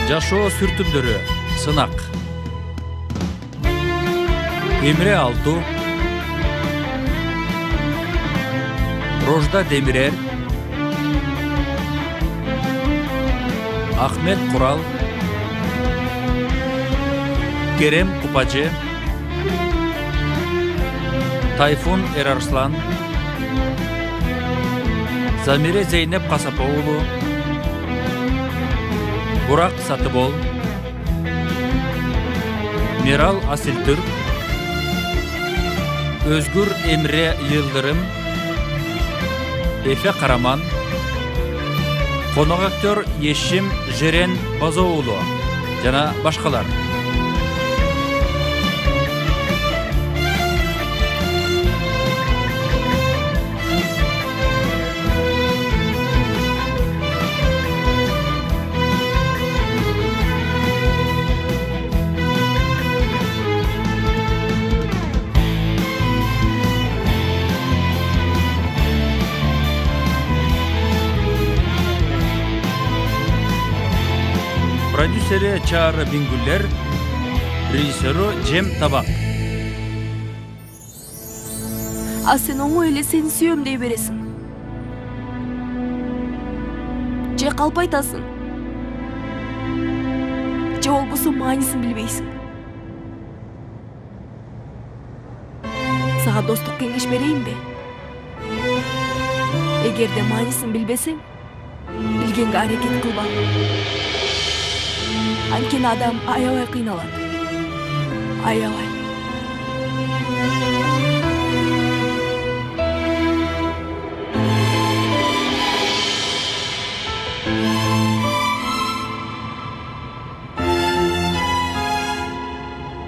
Жашоо сүртүмдөрү сынак. Эмре Алту, Рожда Демирер, Ахмет Курал, Керем Купачы, Тайфун Эрарслан, Замире Зейнеп Касапоулу, Бурак Сатыбол, Мирал Асилтүрк, Өзгүр Эмре Йылдырым, Эфе Караман, конок актер Ешим Жерен Базоулу жана башкалар. Продюсери Чаара Бингүллер, режиссеру Жем Табак. А сен оңой эле сени сүйөм дей бересиң. Же калп айтасың. Же болбосо маанисин билбейсиң. Сага достук кеңеш берейинби? Эгерде маанисин билбесең, билгенге аракет кылба. Анткени адам аябай кыйналат. Аябай.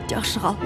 Жакшы кал.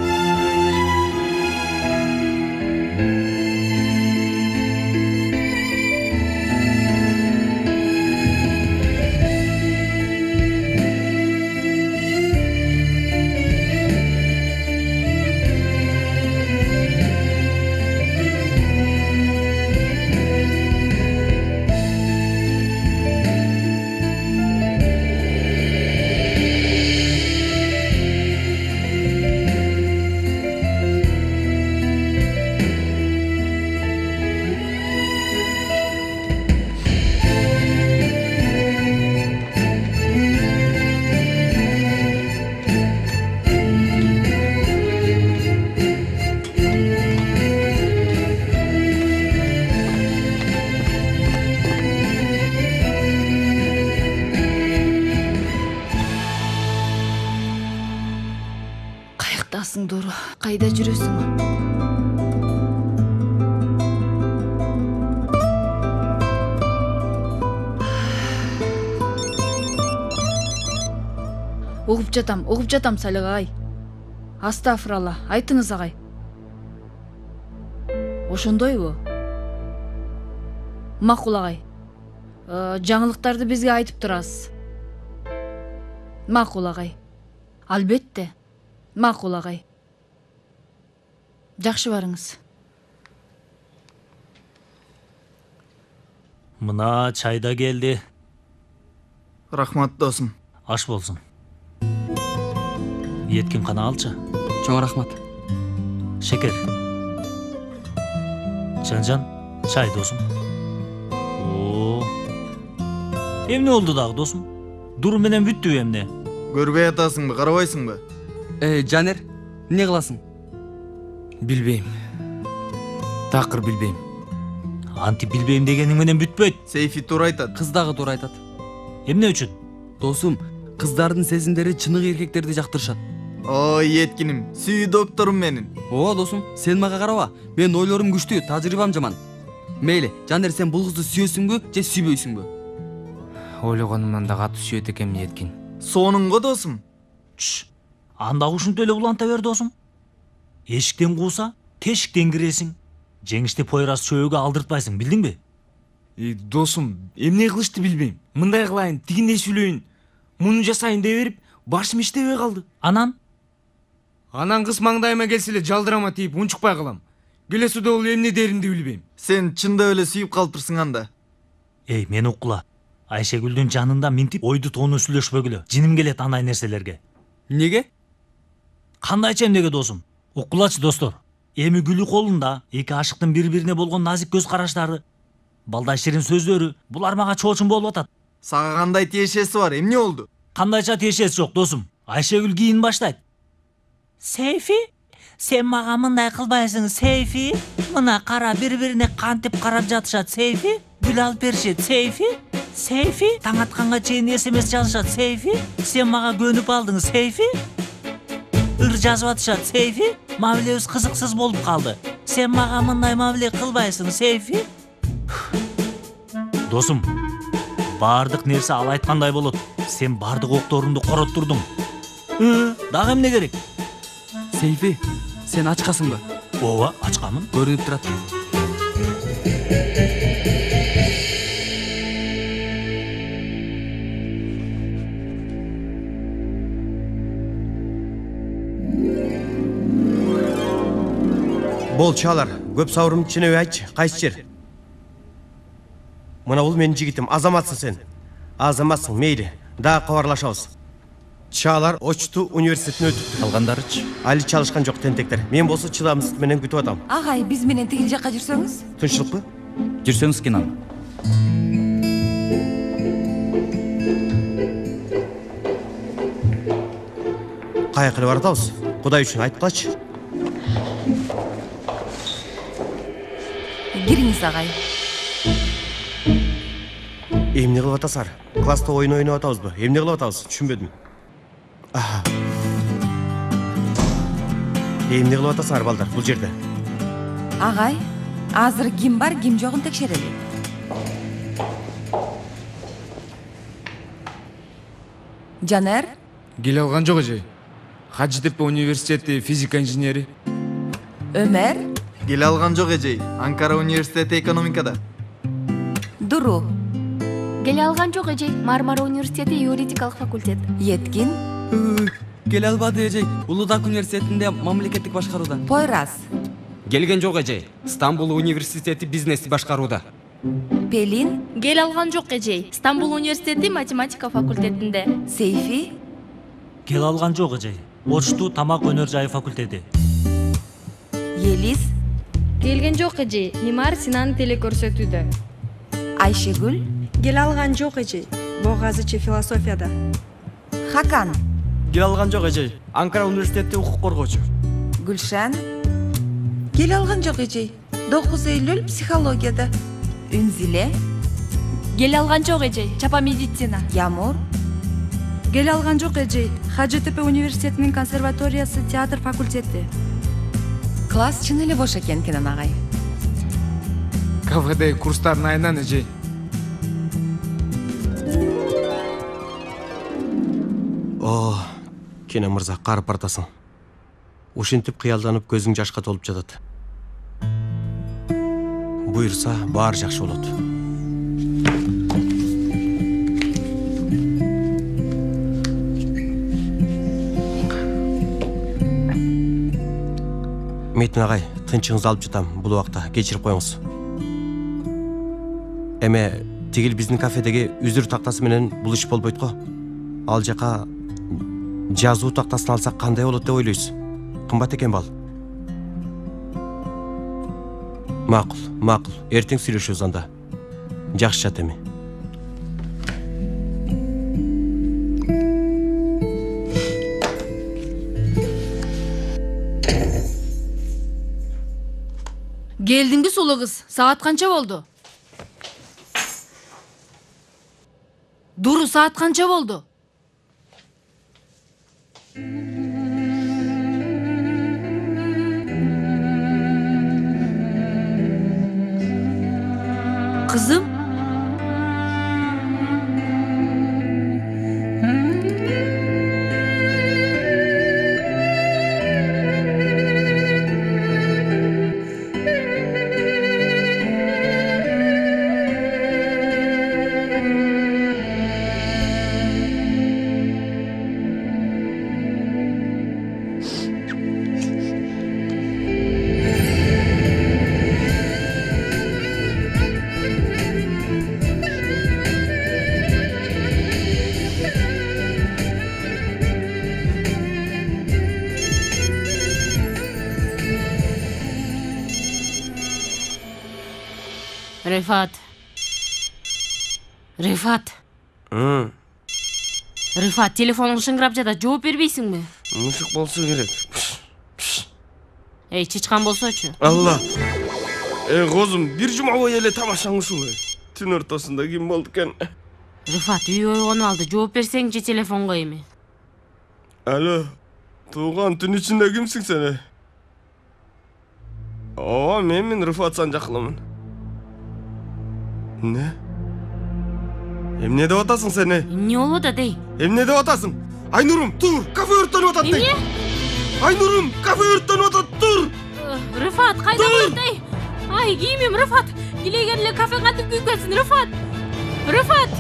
Дуру, кайда жүрөсүң? Угуп жатам Салих агай. Астафыралла, айтыңыз агай. Ошондойбу? Макул агай. Жаңылыктарды бизге айтып турасыз. Макул агай. Албетте. Макул агай. Жакшы барыңыз. Мына чай да келди. Рахмат досум. Аш болсун. Еткин кана алчы. Чоң рахмат. Шекер. Жан, чай досум. Эмне болду дагы досум? Дур менен бүттүбү эмне? Көрбөй атасыңбы, карабайсыңбы? Жанер, эмне кыласың? Билбейм. Такыр билбейм. Анти билбейм дегениң менен бүтпөйт. Сейфи туура айтат. Кыз дагы туура айтат. Эмне үчүн? Досум, кыздардын сезимдери чыныгы эркектерди жактырышат. Ой, еткиним, сүй докторум менин. Ооба досум, сен мага караба. Менин ойлорум күчтүү, тажрыйбам жаман. Мейли, Жанер, сен бул кызды сүйөсүңбү же сүйбөйсүңбү? Ойлогонумдан да катуу сүйөт экенмин Еткин. Сонунго досум. Анда ушинтип эле уланта бер досум. Эшиктен кууса, тешиктен киресиң. Жеңиштеп пойрас чөйгө алдыртпайсың, билдиңби? Досум, эмне кылышты билбейм. Мындай кылайын, тигиндей сүйлөйүн. Муну жасайын деп берип, башым иштебей калды. Анан кыз маңдайыма келсе эле жалдырама тийип унчукпай калам. Келесі ол эмне деримди билбейм. Сен чындап эле сүйүп калыптырсың анда. Эй, мени уккула. Айшегүлдүн жанында минтип ойду тоону сүйлөшпөгүлө. Жиним келет андай нерселерге. Неге? Кандайча эмнеге досум? Уккулачы достор. Эми Гүлү колунда эки ашыктын бири-бирине болгон назик көз караштары, балдай ширин сөздөрү булар мага чоочун болуп атат. Сага кандай тиешеси бар, эмне болду? Кандайча тиешеси жок досум. Айшегүл кийин баштайт. Сейфи, сен мага мындай кылбайсың, Сейфи. Мына кара бири-бирине кантип карап жатышат, Сейфи. Гүл алып беришет, Сейфи. Сейфи, таң атканга чейин СМС жазышат, Сейфи. Сен мага көнүп алдың, Сейфи. Ыр жазып атышат, Сейфи. Мамилебиз кызыксыз болуп калды. Сен мага мындай мамиле кылбайсың, Сейфи. Досум, бардык нерсе ал айткандай болот. Сен бардык окторунду короттурдуң. Дагы эмне керек? Сейфи, сен ачкасыңбы? Ооба, ачкамын. Көрүнүп турат. Бол чалар, көп сабырымды ченебей айтчы, кайсы жер? Мына бул менин жигитим, азаматсың сен. Азаматсың, мейли, дагы кабарлашабыз. Чалар Очту университетине өтүп. Калгандарычы? Али чалышкан жок тентектер. Мен болсо чыдамсыздык менен күтүп атам. Агай, биз менен тигил жакка жүрсөңүз? Тынччылыкпы? Жүрсөңүз Кенан. Каяка эле баратабыз? Кудай үчүн айткылачы. Кириңиз, агай. Эмне кылып атасыздар? Класста оюн ойноп атабызбы? Эмне кылып атабыз? Түшүнбөдүм. Эмне кылып атасыздар балдар бул жерде? Агай, азыр ким бар, ким жогун текшерели. Жанер? Келе алган жок эже. Хажытепе университети физика инженери. Өмөр? Келе алган жок эжей. Анкара университети экономикада. Дуру? Келе алган жок эжей. Мармара университети юридикалык факультет. Еткин? Келе албады эжей. Улуудак университетинде мамлекеттик башкарууда. Пойрас? Келген жок эжей. Стамбул университети бизнести башкарууда. Пелин? Келе алган жок эжей. Стамбул университети математика факультетинде. Сейфи? Келе алган жок эжей. Очту тамак өнөр жайы факультети. Елис? Келген жок эжей. Нимар Синан телекөрсөтүүдө. Айшегүл? Келе алган жок эжей. Богазычы философияда. Хакан? Келе алган жок эжей. Анкара университети укук коргоочу. Гүлшан? Келе алган жок эжей. 9 июль психологияда. Үнзиле? Келе алган жок эжей. Чапа медицина. Ямур? Келе алган жок эжей. Хажытепе университетинин консерваториясы театр факультети. Класс чын эле бош экен, Кенан агай. КФД курстарын айынан эжей. О, Кенен мырза, карып бартасың. Ушинтип кыялданып көзүң жашка толуп жатат. Буйрса, баары жакшы болот. Метин агай, тынчыңызды алып жатам бул убакта, кечирип коюңуз. Эме, тигил биздин кафедеги үзүр тактасы менен бул иш болбойт го. Ал жака жазуу тактасын алсак кандай болот деп ойлойсуз? Кымбат экен бал. Макул. Эртең сүйлөшөбүз анда. Жакшы жат эми. Келдиңби сулуу кыз? Саат канча болду? Дуру, саат канча болду? Kızım? Rifat. Rifat, telefonun şıngırap jada, жооп бербейсиңби? Мышык болсо керек. Эй, чычкан болсочу. Алла. Козум, бир жума бою эле тамашаң ушул. Түн ортосунда ким болду экен? Rifat, үй ойгонуп алды. Жооп берсеңчи телефонго эми. Алло. Тууган, түн ичинде кимсиң сен? Ооба, мен Рифат Санжакылымын. Не? Эмне деп атасың сен? Эмне болуп атат, эй? Эмне деп атасың? Айнурум, тур, кафе өрттөнүп атат. Эмне? Айнурум, кафе өрттөнүп атат, тур. Рифат, кайда барат, эй? Ай, кийимим, Рифат. Илеген эле кафе кантип күйүп кетсин, Рифат. Рифат.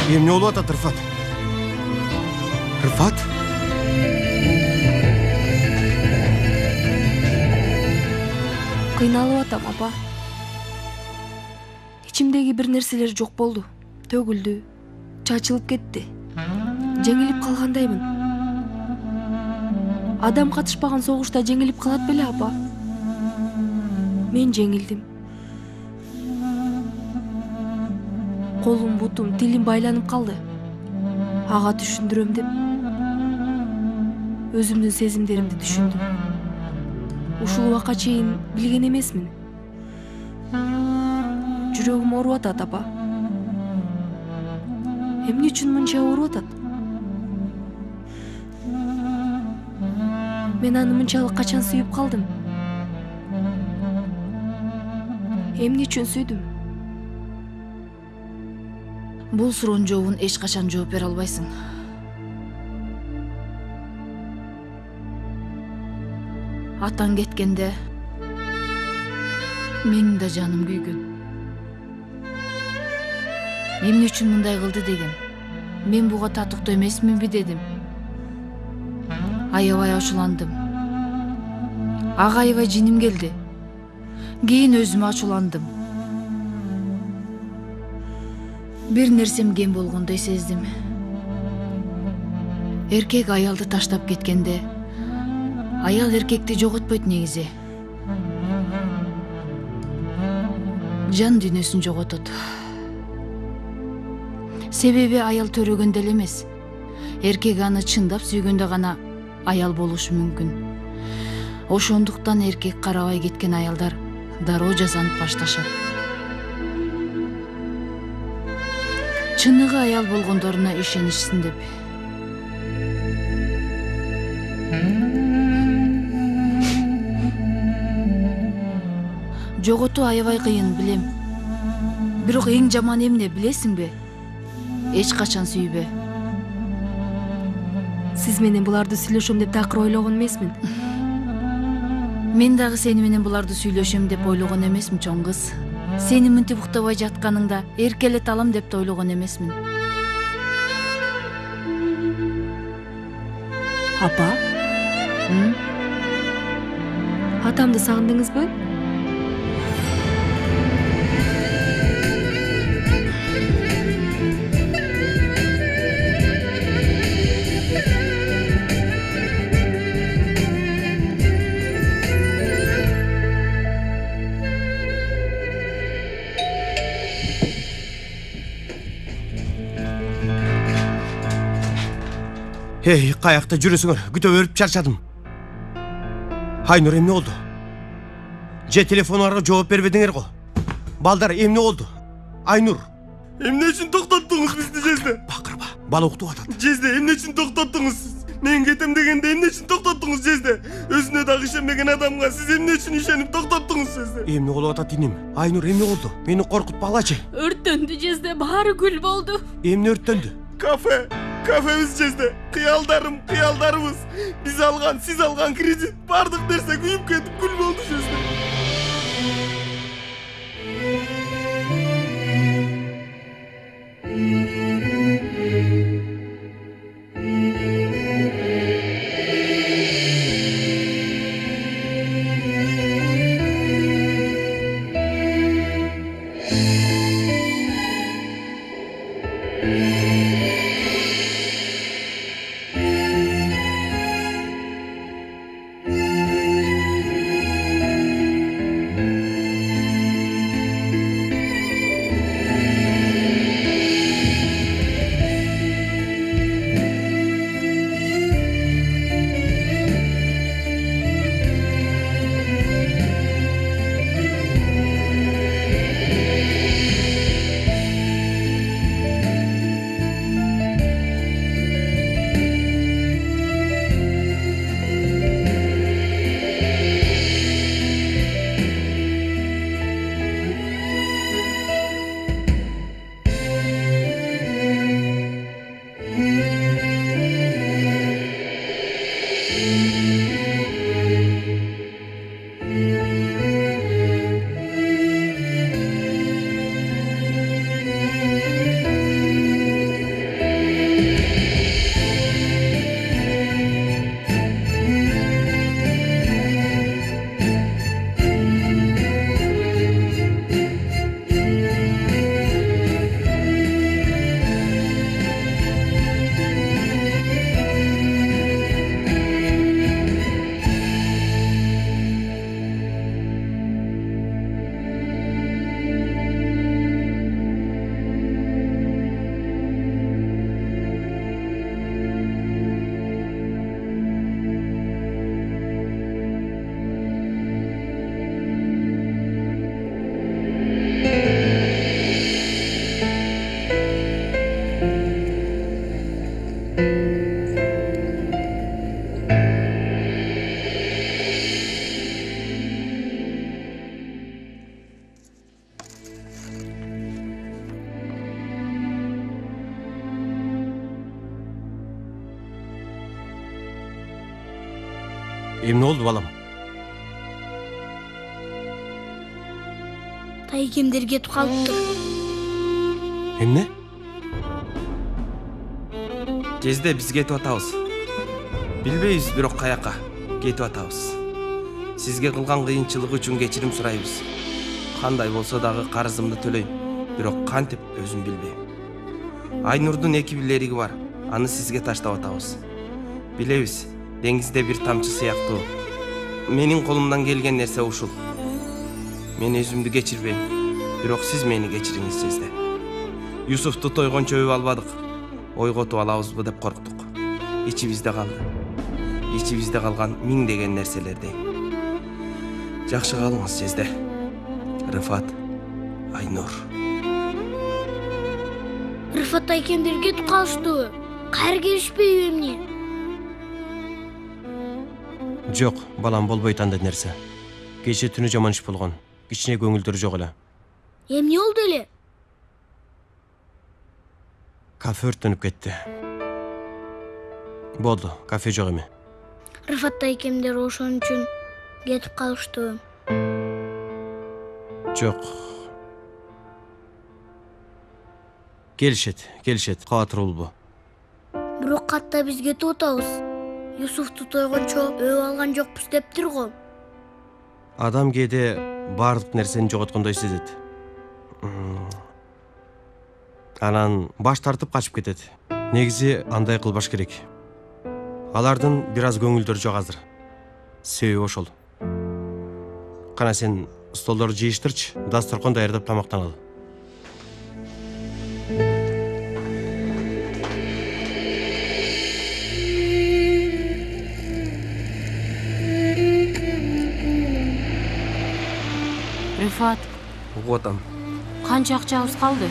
Эмне болуп атат, Рифат? Рифат? Кыйналып атам, апа. İçimdegi bir нерселер жок болду. Төгүлдү, чачылып кетти. Жеңилип калгандаймын. Адам катышпаган согушта жеңилип калат беле, апа? Мен жеңилдим. Колум, бутум, тилим байланып калды. Ага түшүндүрөм деп өзүмдүн сезимдеримди түшүндүм. Ушул убакка чейин билген эмесмин. Жүрөгүм ооруп атат, апа. Эмне үчүн мынча ооруп атат? Мен аны мынчалык качан сүйүп калдым? Эмне үчүн сүйдүм? Бул суроонун жообун эч качан жооп бере албайсың. Атаң кеткенде менин да жаным күйгөн. Эмне үчүн мындай кылды деген. Мен буга татыктуу эмесминби дедим. Аябай ачууландым. Ага аябай жиним келди. Кийин өзүмө ачууландым. Бир нерсем кем болгондой сездим. Эркек аялды таштап кеткенде, аял эркекти жоготпойт негизи. Жан дүйнөсүн жоготот. Себеби аял төрөгөндө эле эмес. Эркек аны чындап сүйгөндө гана аял болушу мүмкүн. Ошондуктан эркек карабай кеткен аялдар дароо жазанып башташат. Чыныгы аял болгондоруна ишенишсин деп. Жоготуу аябай кыйын, билем. Бирок эң жаман эмне билесиңби? Эч качан сүйбө. Сиз менен буларды сүйлөшөм деп такыр ойлогон эмесмин. Мен дагы сени менен буларды сүйлөшөм деп ойлогон эмесмин, чоң кыз. Сени мынтип уктабай жатканыңда эркелет алам деп да ойлогон эмесмин. Апа? Атамды сагындыңызбы? Эй, каякта жүрөсүңөр? Күтө берип чарчадым. Айнур, эмне болду? Же телефонуңарга жооп бербедиңер го? Балдар, эмне болду? Айнур. Эмне үчүн токтоттуңуз бизди, Жезде? Бакырба, бала уктуп атат. Жезде, эмне үчүн токтоттуңуз? Мен кетем дегенде эмне үчүн токтоттуңуз, Жезде? Өзүнө дагы ишенбеген адамга сиз эмне үчүн ишенип токтоттуңуз, Жезде? Эмне болуп атат инем? Айнур, эмне болду? Мени коркутпагылачы. Өрттөндү, Жезде, баары күл болду. Эмне өрттөндү? Кафебиз, Жезде. Кыялдарыбыз. Биз алган, сиз алган кредит, бардык нерсе күйүп кетип күл болду, Жезде. Emne oldu balam? Тайкемдер кетип калыптыр. Emne? Жезде биз кетип атабыз. Билбейбиз бирок каяка кетип атабыз. Сизге кылган кыйынчылык үчүн кечирим сурайбыз. Кандай болсо дагы карызымды төлөйм, бирок кантип өзүм билбейм. Айнурдун 2 билериги бар, аны сизге таштап атабыз. Билебиз, деңизде бир тамчы сыяктуу. Менин колумдан келген нерсе ушул. Мен өзүмдү кечирбейм, бирок сиз мени кечириңиз Жезде. Юсуфту тойгончо өбүп албадык. Ойготуп алабызбы деп корктук. İçibизде калды. İçibизде калган миңдеген нерселердей. Жакшы калыңыз Жезде. Рыфат, Айнур. Рыфат тайкемдер кетип калыштыбы? Кайра келишпейби эмне? Жок, балам болбойт андай нерсе. Кече түнү жаман иш болгон. Кичине көңүлдөрү жок эле. Эмне болду эле? Кафе өрттөнүп кетти. Болду, кафе жок эми. Рыфат тайкемдер ошон үчүн кетип калыштыбы? Жок. Келишет, кабатыр болбу. Бирок катта биз кетип атабыз. Юсуфту тойгончо өбүп алган жокпуз дептир го. Адам кээде баардык нерсени жоготкондой сезет. Анан баш тартып качып кетет. Негизи андай кылбаш керек. Алардын бир аз көңүлдөрү жок азыр. Себеби ошол. Кана сен столдорду жыйыштырчы, дасторкон даярдап тамактаналы. Рыфат, Уготам. канча акчабыз калды?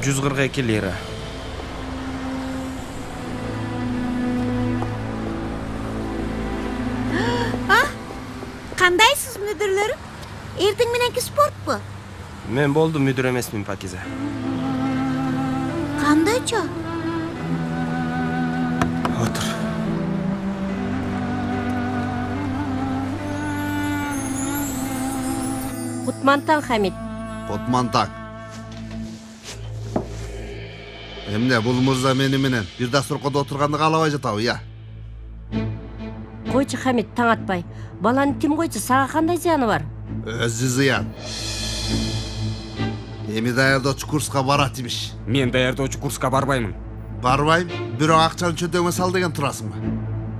$142 lira. Кандайсыз мүдүрлөрүм? Эртең мененки спортпу? Мен болдум мүдүр эмесмин, Пакиза. Кандайча? Отур. Кутмантаң, Хамид. Кутмантаң. Эмне, бул мырза мени менен бир дасторкондо отурганды каалабай жатабы, я? Койчу, Хамид, таң атпай. Баланы тим койчу, сага кандай зыяны бар? Өзү зыян. Эми даярдоочу курска барат имиш. Мен даярдоочу курска барбаймын. Барбайм, бирок акчаны чөндөмө сал деген турасыңбы?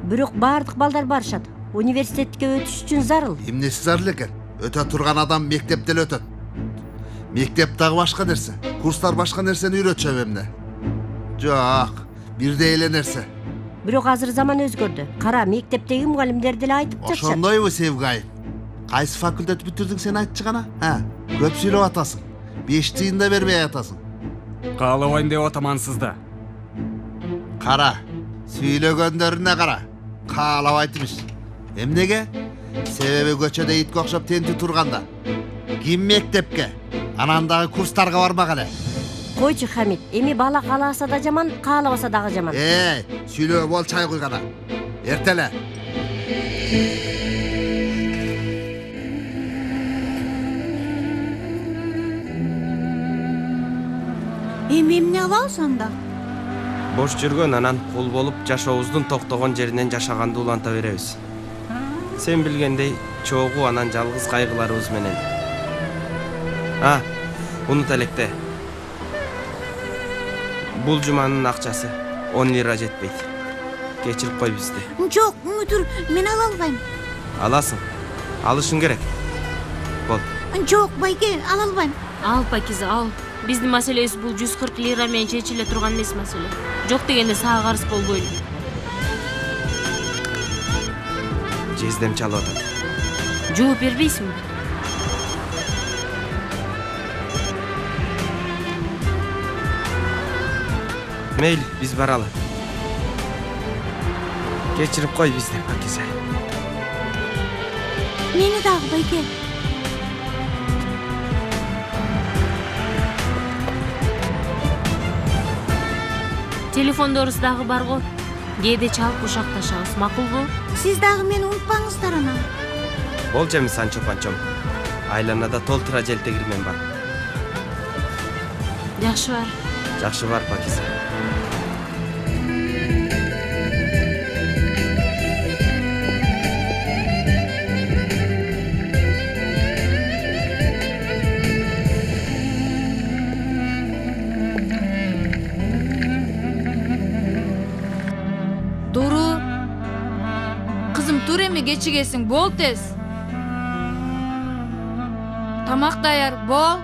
Бирок баардык балдар барышат. Университетке өтүш үчүн зарыл. Эмнеси зарыл экен? Өтө турган адам мектепте эле өтөт. Мектеп дагы башка нерсе. Курстар башка нерсени үйрөтчү эмне? Жок, бирдей эле нерсе. Бирок азыр заман өзгөрдү. Кара, мектептеги мугалимдер деле айтып жатышат. Ошондойбу, Севгай? Кайсы факультет бүтүрдүң сен айтчы гана? Көп сүйлөп атасың. 5 тыйын да бербей атасың. Каалабайм деп атамансызда. Кара, сүйлөгөндөрүнө кара. Каалабайт имиш. Эмнеге? Себеби көчөдө итке окшоп тентүү турганда. Ким мектепке? Анан дагы курстарга бармак эле. Койчу, Хамид, эми бала кааласа да жаман, каалабаса дагы жаман. Сүйлөө бол, чай куйгана. Эртеле. Эми эмне кылабыз анда? Бош жүргөн, анан кул болуп жашообуздун токтогон жеринен жашаганды уланта беребиз. Сен билгендей, чогуу анан жалгыз кайгыларыбыз менен. Унут электе. Бул жуманын акчасы 10 лира жетпейт. Кечирип кой бизди. Жок, мүдүр, мен ала албайм. Аласың. Алышың керек. Бол. Жок, байке, ала албайм. Ал, Пакиза, ал. Биздин маселебиз бул 140 лира менен чечиле турган эмес маселе. Жок дегенде сага карыз болбойлу. Жездем чалып атат. Жооп бербейсиңби? Мейли, биз баралы. Кечирип кой бизди, Пакиза. Мени дагы, байке. Телефондорубуз дагы бар го. Кээде чалып кушакташабыз, макулбу? Сиз дагы мени унутпаңыздар анан. Болчу эми Санчо Панчом. Айланада толтура желтегирмен бар. Жакшы бар. Жакшы бар, Пакиза. Дуру. Кызым, тур эми кечигесиң, бол тез. Тамак даяр, бол.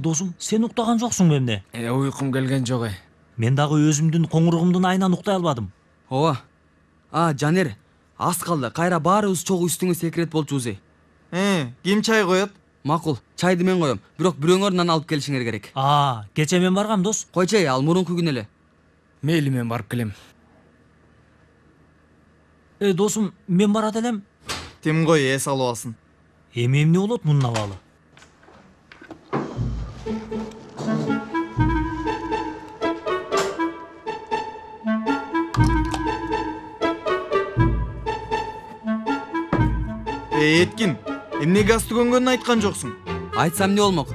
Досум, сен уктаган жоксуңбу эмне? Уйкум келген жок. Мен дагы өзүмдүн коңуругумдун айынан уктай албадым. Ооба. Жанер, аз калды. Кайра баарыбыз чогуу үстүңө секирет болчубуз. Ким чай коет? Макул, чайды мен коем. Бирок бирөөңөр нан алып келишиңер керек. Кече мен баргам, дос. Койчу, ал мурунку күн эле. Мейли, мен барып келем. Досум, мен барат элем. Тим кой, эс алып алсын. Эми эмне болот мунун абалы? Эткин, эмнеге асты көнгөнүн айткан жоксуң? Айтсам эмне болмок?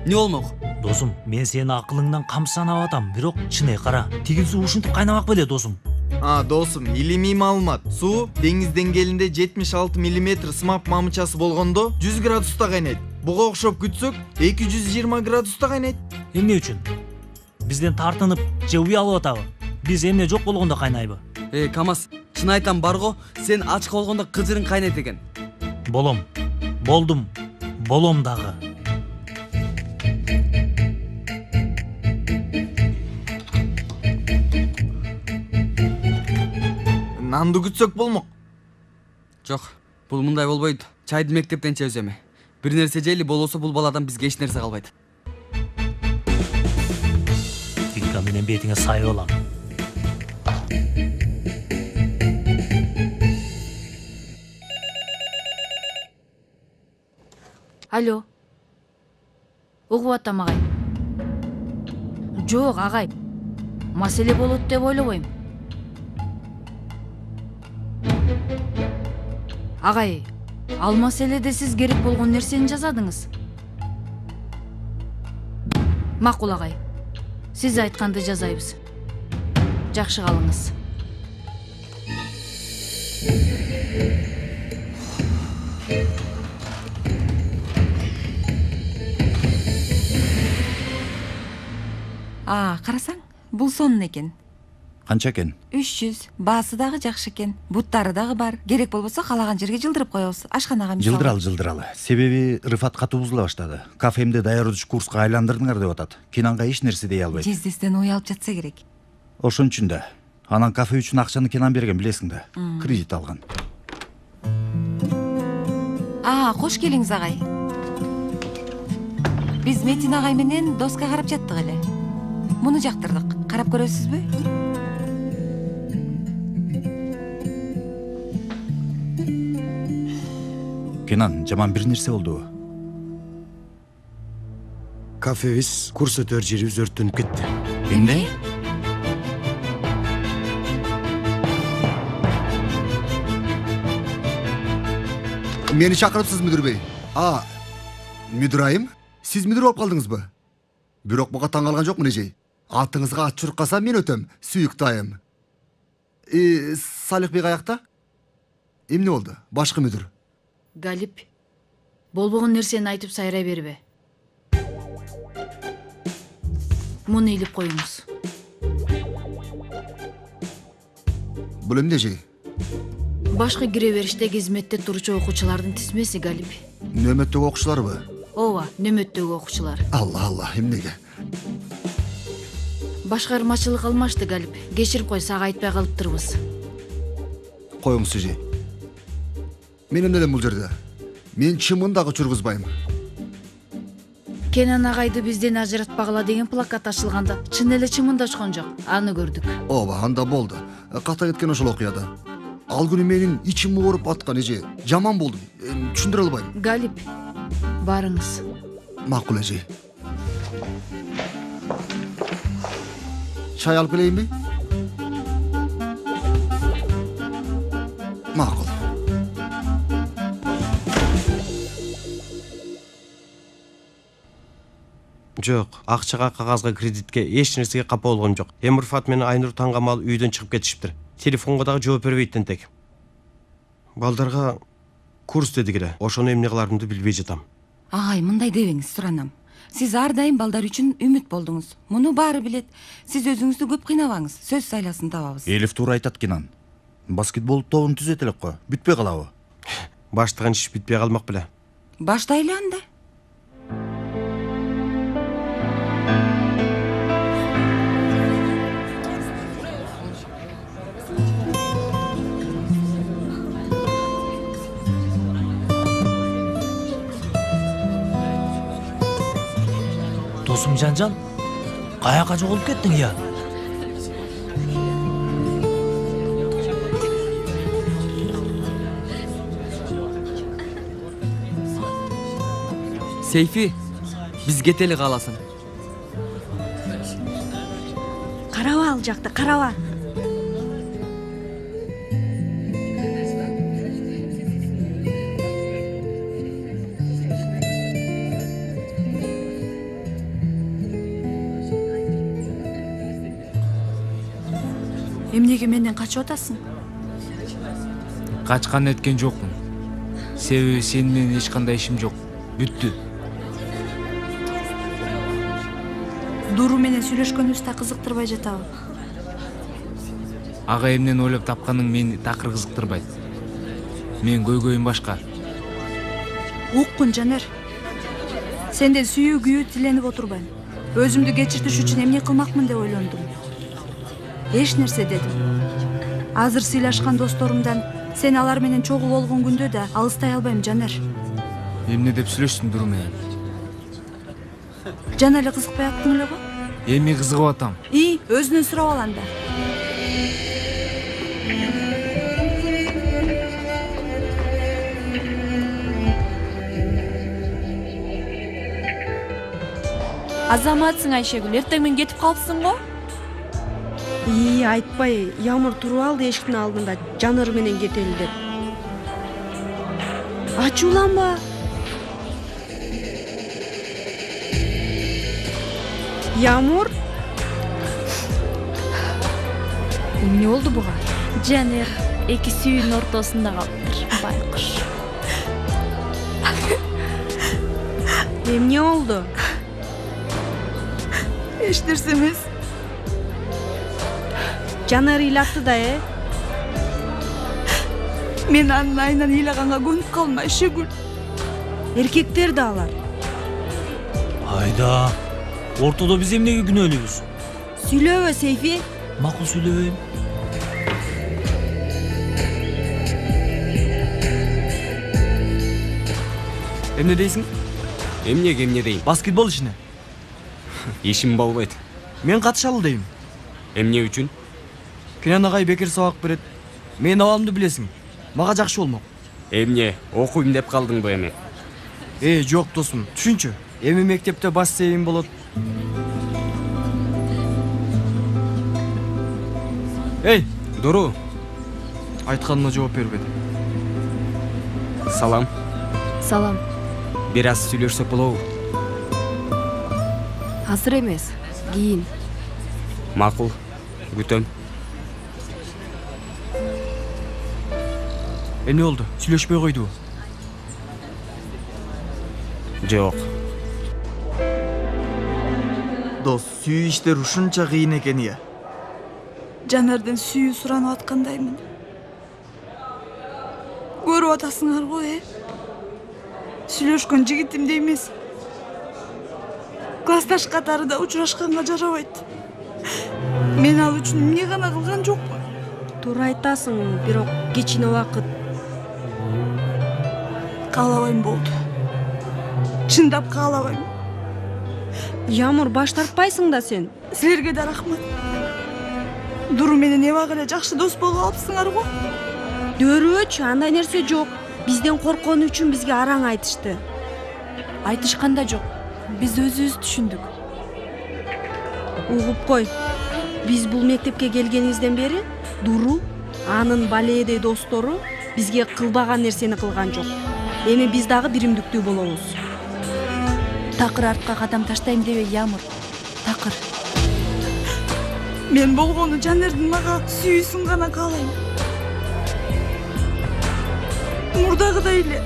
Не болмок? Досум, мен сени акылыңдан камсанап атам, бирок чыны кара. Тигил суу ушинтип кайнамак беле, досум. Досум, илимий маалымат. Суу деңиз деңгээлинде 76 мм сымап мамычасы болгондо 100 градуста кайнайт. Буга окшоп күтсөк 220 градуста кайнайт. Эмне үчүн? Бизден тартынып же уялып атабы? Биз эмне жок болгондо кайнайбы? Камаз, чын айтам барго, сен ачка болгондо кыжырың кайнайт экен. Болом дагы. Нанды күтсөк болмок. Жок, бул мындай болбойт. Чайды мектептен чебиз эми. Бир нерсе жейли болбосо бул баладан бизге эч нерсе калбайт. Тинка менен бетиңе сай болам. Алло. Угуп атам, агай. Жок, агай. Маселе болот деп ойлобойм. Агай, ал маселеде сиз керек болгон нерсени жазадыңыз. Макул, агай. Сиз айтканды жазайбыз. Жакшы калыңыз. Карасаң, бул сонун экен. Канча экен? 300. Баасы дагы жакшы экен. Буттары дагы бар. Керек болбосо каалаган жерге жылдырып коебуз. Ашканага мисалы. Жылдыралы. Себеби Рыфат катуу бузула баштады. Кафемди даярдоочу курска айландырдыңар деп атат. Кенанга эч нерсе дей албайт. Жездестен уялып жатса керек. Ошон үчүн да. Анан кафе үчүн акчаны Кенан берген, билесиң да. Кредит алган. Кош келиңиз, агай. Биз Метин агай менен доска карап жаттык эле. Муну жактырдык. Карап көрөсүзбү? Кенан, жаман бир нерсе болдубу? Кафебиз, курс өтөр жерибиз өрттөнүп кетти. Эмне? Мени чакырыпсыз, мүдүр бей. Мүдүр айым, сиз мүдүр болуп калдыңызбы? Бирок буга таң калган жокмун, эжей. Атыңызга ат чуркаса мен өтөм, сүйүктүү айым. Салих бей каякта? Эмне болду? Башкы мүдүр. Галип, болбогон нерсени айтып сайрай бербе. Муну илип коюңуз. Бул эмне, эжей? Башкы кире бериште кызметте турчу окуучулардын тизмеси, Галип. Нөмөттөгү окуучуларбы? Ооба, нөмөттөгү окуучулар. Алла, эмнеге? Башкармачылык алмашты, Галип. Кечирип кой, сага айтпай калыптырбыз. Коюңуз, эжей. Мен эмне элем бул жерде? Мен чымын дагы чургузбайм. Кенен агайды бизден ажыратпагыла деген плакат ачылганда чын эле чымындашкан жок. Аны көрдүк. Ооба, анда болду. Ката кеткен ошол окуяда. Ал күнү менин ичим ооруп аткан эже. Жаман болдум. Түшүндүрө албайм. Галип, барыңыз. Макул эже. Чай алып келейинби? Макул. Жок, акчага, кагазга, кредитке эч нерсеге капа болгон жок. Эмирфат менен Айнур таңгамал үйдөн чыгып кетишиптир. Телефонго дагы жооп бербейт тентек. Балдарга курс дедик эле. Ошону эмне кыларымды билбей жатам. Агай, мындай дебеңиз, суранам. Сиз ар дайым балдар үчүн үмүт болдуңуз. Муну баары билет. Сиз өзүңүздү көп кыйнабаңыз. Сөз сайласын табабыз. Элиф туура айтат Кенан. Баскетбол тобун түзөт элек го. Бүтпөй калабы? Баштаган иш бүтпөй калмак беле. Баштайлы анда. Досум Жанжан, каяка жоголуп кеттиң я? Сейфи, биз кетели кааласын. Караба ал жакта, караба. Эмнеге менден качып атасың? Качкан эткен жокмун. Себеби сени менен эч кандай ишим жок. Бүттү. Дуру менен сүйлөшкөнүбүз да кызыктырбай жатабы? Ага эмнени ойлоп тапканың мени такыр кызыктырбайт. Мен көйгөйүм башка. Уккун Жанер. Сенден сүйүү күйүү тиленип отурбайм. Өзүмдү кечиртиш үчүн эмне кылмакмын деп ойлондум. Эч нерсе дедим. Азыр сыйлашкан досторумдан сен алар менен чогуу болгон күндө да алыстай албайм, Жанер. Эмне деп сүйлөштүң Дуру менен? Жана эле кызыкпай аттың эле го? Эми кызыгып атам. Өзүнөн сурап ал анда. Азаматсың Айшегүл, эртең менен кетип калыпсың го? Айтпай, Ямыр туруп алды эшиктин алдында, Жаныр менен кетели деп. Ачууланба. Ямыр? Эмне болду буга? Жанер эки сүйүүнүн ортосунда калыптыр, байкуш. Эмне болду? Эч нерсе эмес. Жанар ыйлапты да, Мен анын айынан ыйлаганга көнүп калдым, Айшегүл. Эркектер да алар. Айда, ортодо биз эмнеге күнөөлүүбүз? Сүйлөбө, Сейфи. Макул сүйлөбөйм. Эмне дейсиң? Эмнеге эмне дейм? Баскетбол ишине. Ишим болбойт. Мен катышалы дейм. Эмне үчүн? Кенен агай бекер сабак берет. Мен абалымды билесиң. Мага жакшы болмок. Эмне, окуйм деп калдыңбы эми? Жок досум, түшүнчү. Эми мектепте бассейн болот. Дуру. Айтканыма жооп бербеди. Салам. Салам. Бир аз сүйлөшсөк болобу? Азыр эмес, кийин. Макул. Күтөм. Эмне болду? Сүйлөшпөй койдубу? Жок. Дос, сүйүү иштер ушунча кыйын экен я. Жанерден сүйүү суранып аткандаймын. Көрүп атасыңар го, Сүйлөшкөн жигитимде эмес. Классташ катарында учурашканга жарабайт. Мен ал үчүн эмне гана кылган жокпун. Туура айтасың, бирок кичине убакыт. Каалабайм болду. Чындап каалабайм. Ямур, баш тартпайсың да сен. Силерге да рахмат. Дуру менен Эва эле жакшы дос болуп алыпсыңар го. Дөрөөчү, андай нерсе жок. Бизден корккону үчүн бизге араң айтышты. Айтышканда жок. Биз өзүбүз түшүндүк. Угуп кой. Биз бул мектепке келгенибизден бери Дуру, анын балээдей достору бизге кылбаган нерсени кылган жок. Эми биз дагы биримдиктүү болобуз. Такыр артка кадам таштайм дебе, Ямур. Такыр. Мен болгону Жанердин мага сүйүүсүн гана каалайм. Мурдагыдай эле.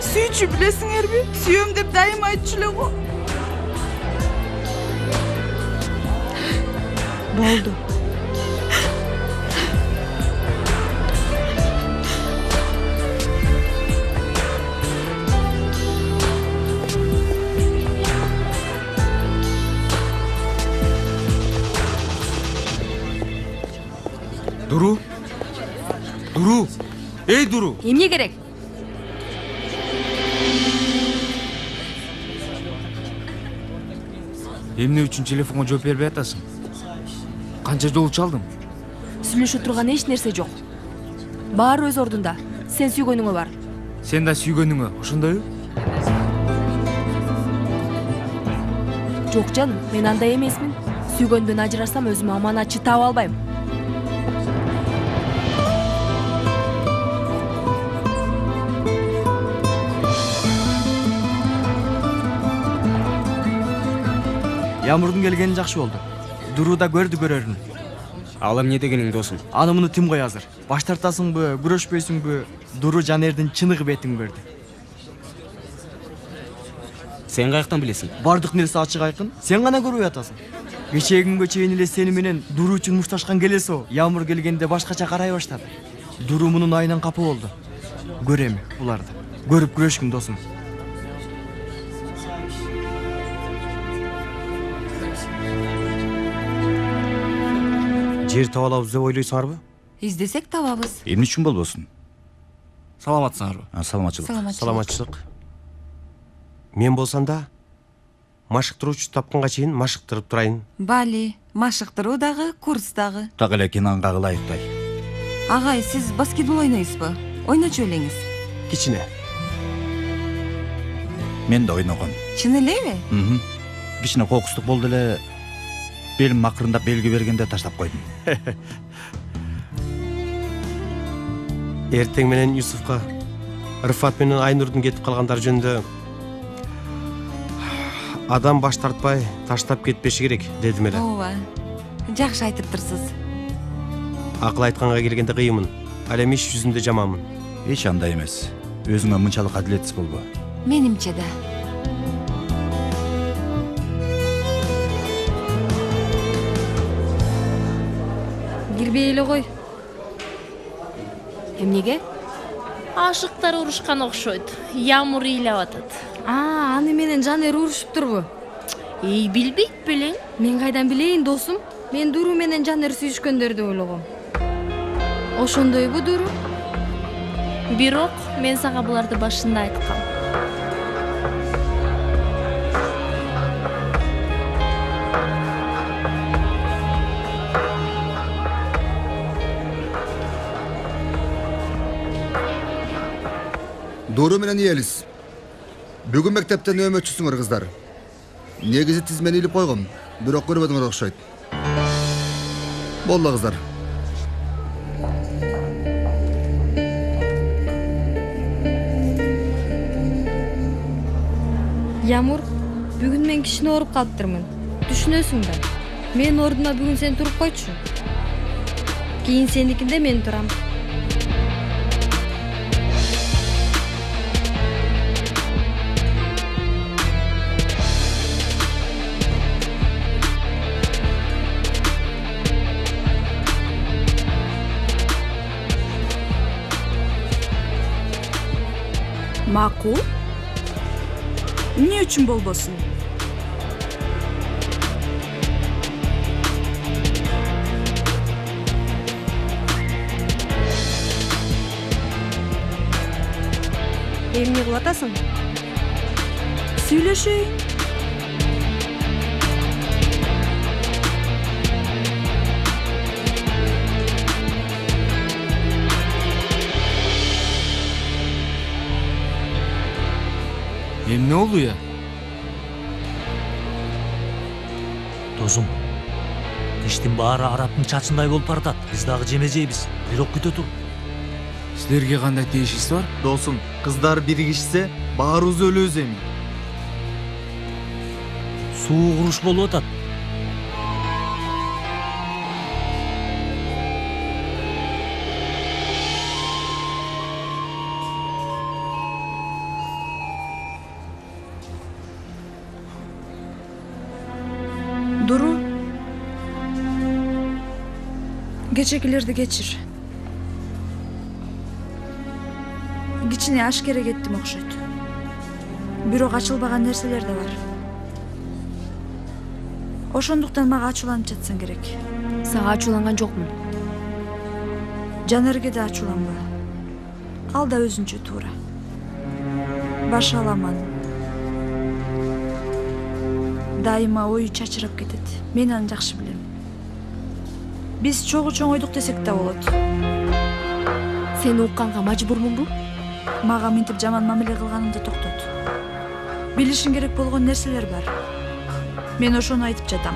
Сүйчү билесиңерби? Сүйөм деп дайым айтчу эле го. Болду. Дуру? Дуру? Эй, Дуру! Эмне керек? Эмне үчүн телефонго жооп бербей атасың? Канча жолу чалдым? Сүйлөшө турган эч нерсе жок. Баары өз ордунда. Сен сүйгөнүңө бар. Сен да сүйгөнүңө, ошондойбу? Жок жаным, мен андай эмесмин. Сүйгөндөн ажырасам өзүмө аманат чытап албайм. Ямурдун келгени жакшы болду. Дуру да көрдү көрөрүн. Ал эмне дегениң досум? Аны муну тим кой азыр. Баш тартасыңбы, күрөшпөйсүңбү? Дуру Жанердин чыныгы бетин көрдү. Сен каяктан билесиң? Бардык нерсе ачык айкын. Сен гана көрбөй атасың. Кечээ күнгө чейин эле сени менен Дуру үчүн мушташкан келес о. Ямур келгенде башкача карай баштады. Дуру мунун айынан капа болду. Көрөм буларды. Көрүп күрөшкүн досум. Жер таба алабыз деп ойлойсуңарбы? Издесек табабыз. Эмне үчүн болбосун? Саламатсыңарбы? Саламатчылык. Саламатчылык. Мен болсам да машыктыруучу тапканга чейин машыктырып турайын. Бали, машыктыруу дагы, курс дагы. Так эле Кинанга ылайыктай. Агай, сиз баскетбол ойнойсузбу? Ойночу элеңиз. Кичине. Мен да ойногом. Чын элеби? Кичине кокустук болду эле. Белим акырындап белги бергенде таштап койдум. Эртең менен Юсуфка Рыфат менен Айнурдун кетип калгандары жөнүндө адам баш тартпай таштап кетпеши керек дедим эле. Ооба. Жакшы айтыптырсыз. Акыл айтканга келгенде кыйынмын. Ал эми иш жүзүндө жаманмын. Эч андай эмес. Өзүңө мынчалык адилетсиз болбо. Менимче да. Кирбей эле кой. Эмнеге? Ашыктар урушкан окшойт. Ямур ыйлап атат. Аны менен Жанер урушуптурбу? Билбейт белең. Мен кайдан билейин, досум? Мен Дуру менен Жанер сүйүшкөндөрдү ойлогом. Ошондойбу, Дуру? Бирок мен сага буларды башында айткам. Дуру менен Елис. Бүгүн мектептен нөөмөтчүсүңөр кыздар. Негизи тизмени илип койгом, бирок көрбөдүңөр окшойт. Болду кыздар. Ямур, бүгүн мен кичине ооруп калыптырмын. Түшүнөсүң да? Мен ордуна бүгүн сен туруп койчу. Кийин сеникинде мен турам. Макул? Эмне үчүн болбосун? Эмне кылып атасың? Сүйлөшөйүн. Эмне болду я? Досум, иштин баары араптын чачындай болуп баратат. Биз дагы жеме жейбиз. Бирок күтө тур. Силерге кандай тиешиси бар? Досум, кыздар биригишсе баарыбыз өлөбүз эми. Суу куруш болуп атат. Дуру. Кечекилерди кечир. Кичине ашкере кеттим окшойт. Бирок ачылбаган нерселер да бар. Ошондуктан мага ачууланып жатсаң керек. Сага ачууланган жокмун. Жанерге да ачууланба. Ал да өзүнчө туура. Баш аламан. Дайыма ою чачырап кетет. Мен аны жакшы билем. Биз чогуу чоңойдук десек да болот. Сени укканга мажбурмунбу? Мага мынтип жаман мамиле кылганымды токтот. Билишиң керек болгон нерселер бар. Мен ошону айтып жатам.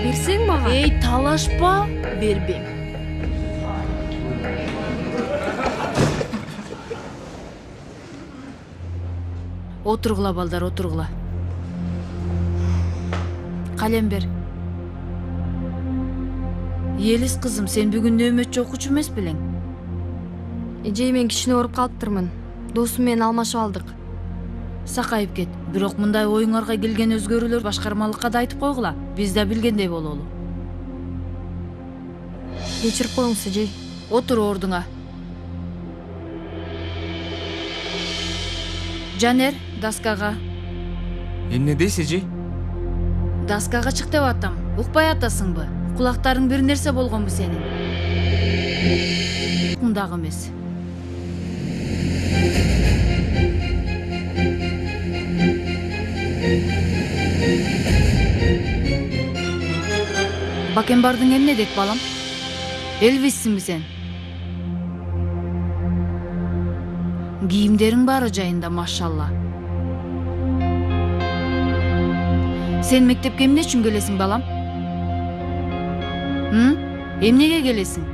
Берсең мага? Эй, талашпа, бербейм. Отургула балдар, отургула. Калем бер. Елис кызым, сен бүгүн нөөмөтчү окуучу эмес белең? Эжей мен кичине ооруп калыптырмын. Досум менен алмашып алдык. Сакайып кет. Бирок мындай оюңарга келген өзгөрүүлөр башкармалыкка да айтып койгула. Биз да билгендей бололу. Кечирип коюңуз эжей. Отур ордуңа. Жанер, доскага. Эмне дейсиз, эже? Доскага чык деп атам. Укпай атасыңбы? Кулактарың бир нерсе болгонбу сенин? Мындагы эмес. Бакенбардың эмне дейт балам? Элвиссиңби сен? Кийимдериң баары жайында, машалла. Сен мектепке эмне үчүн келесиң, балам? Эмнеге келесиң?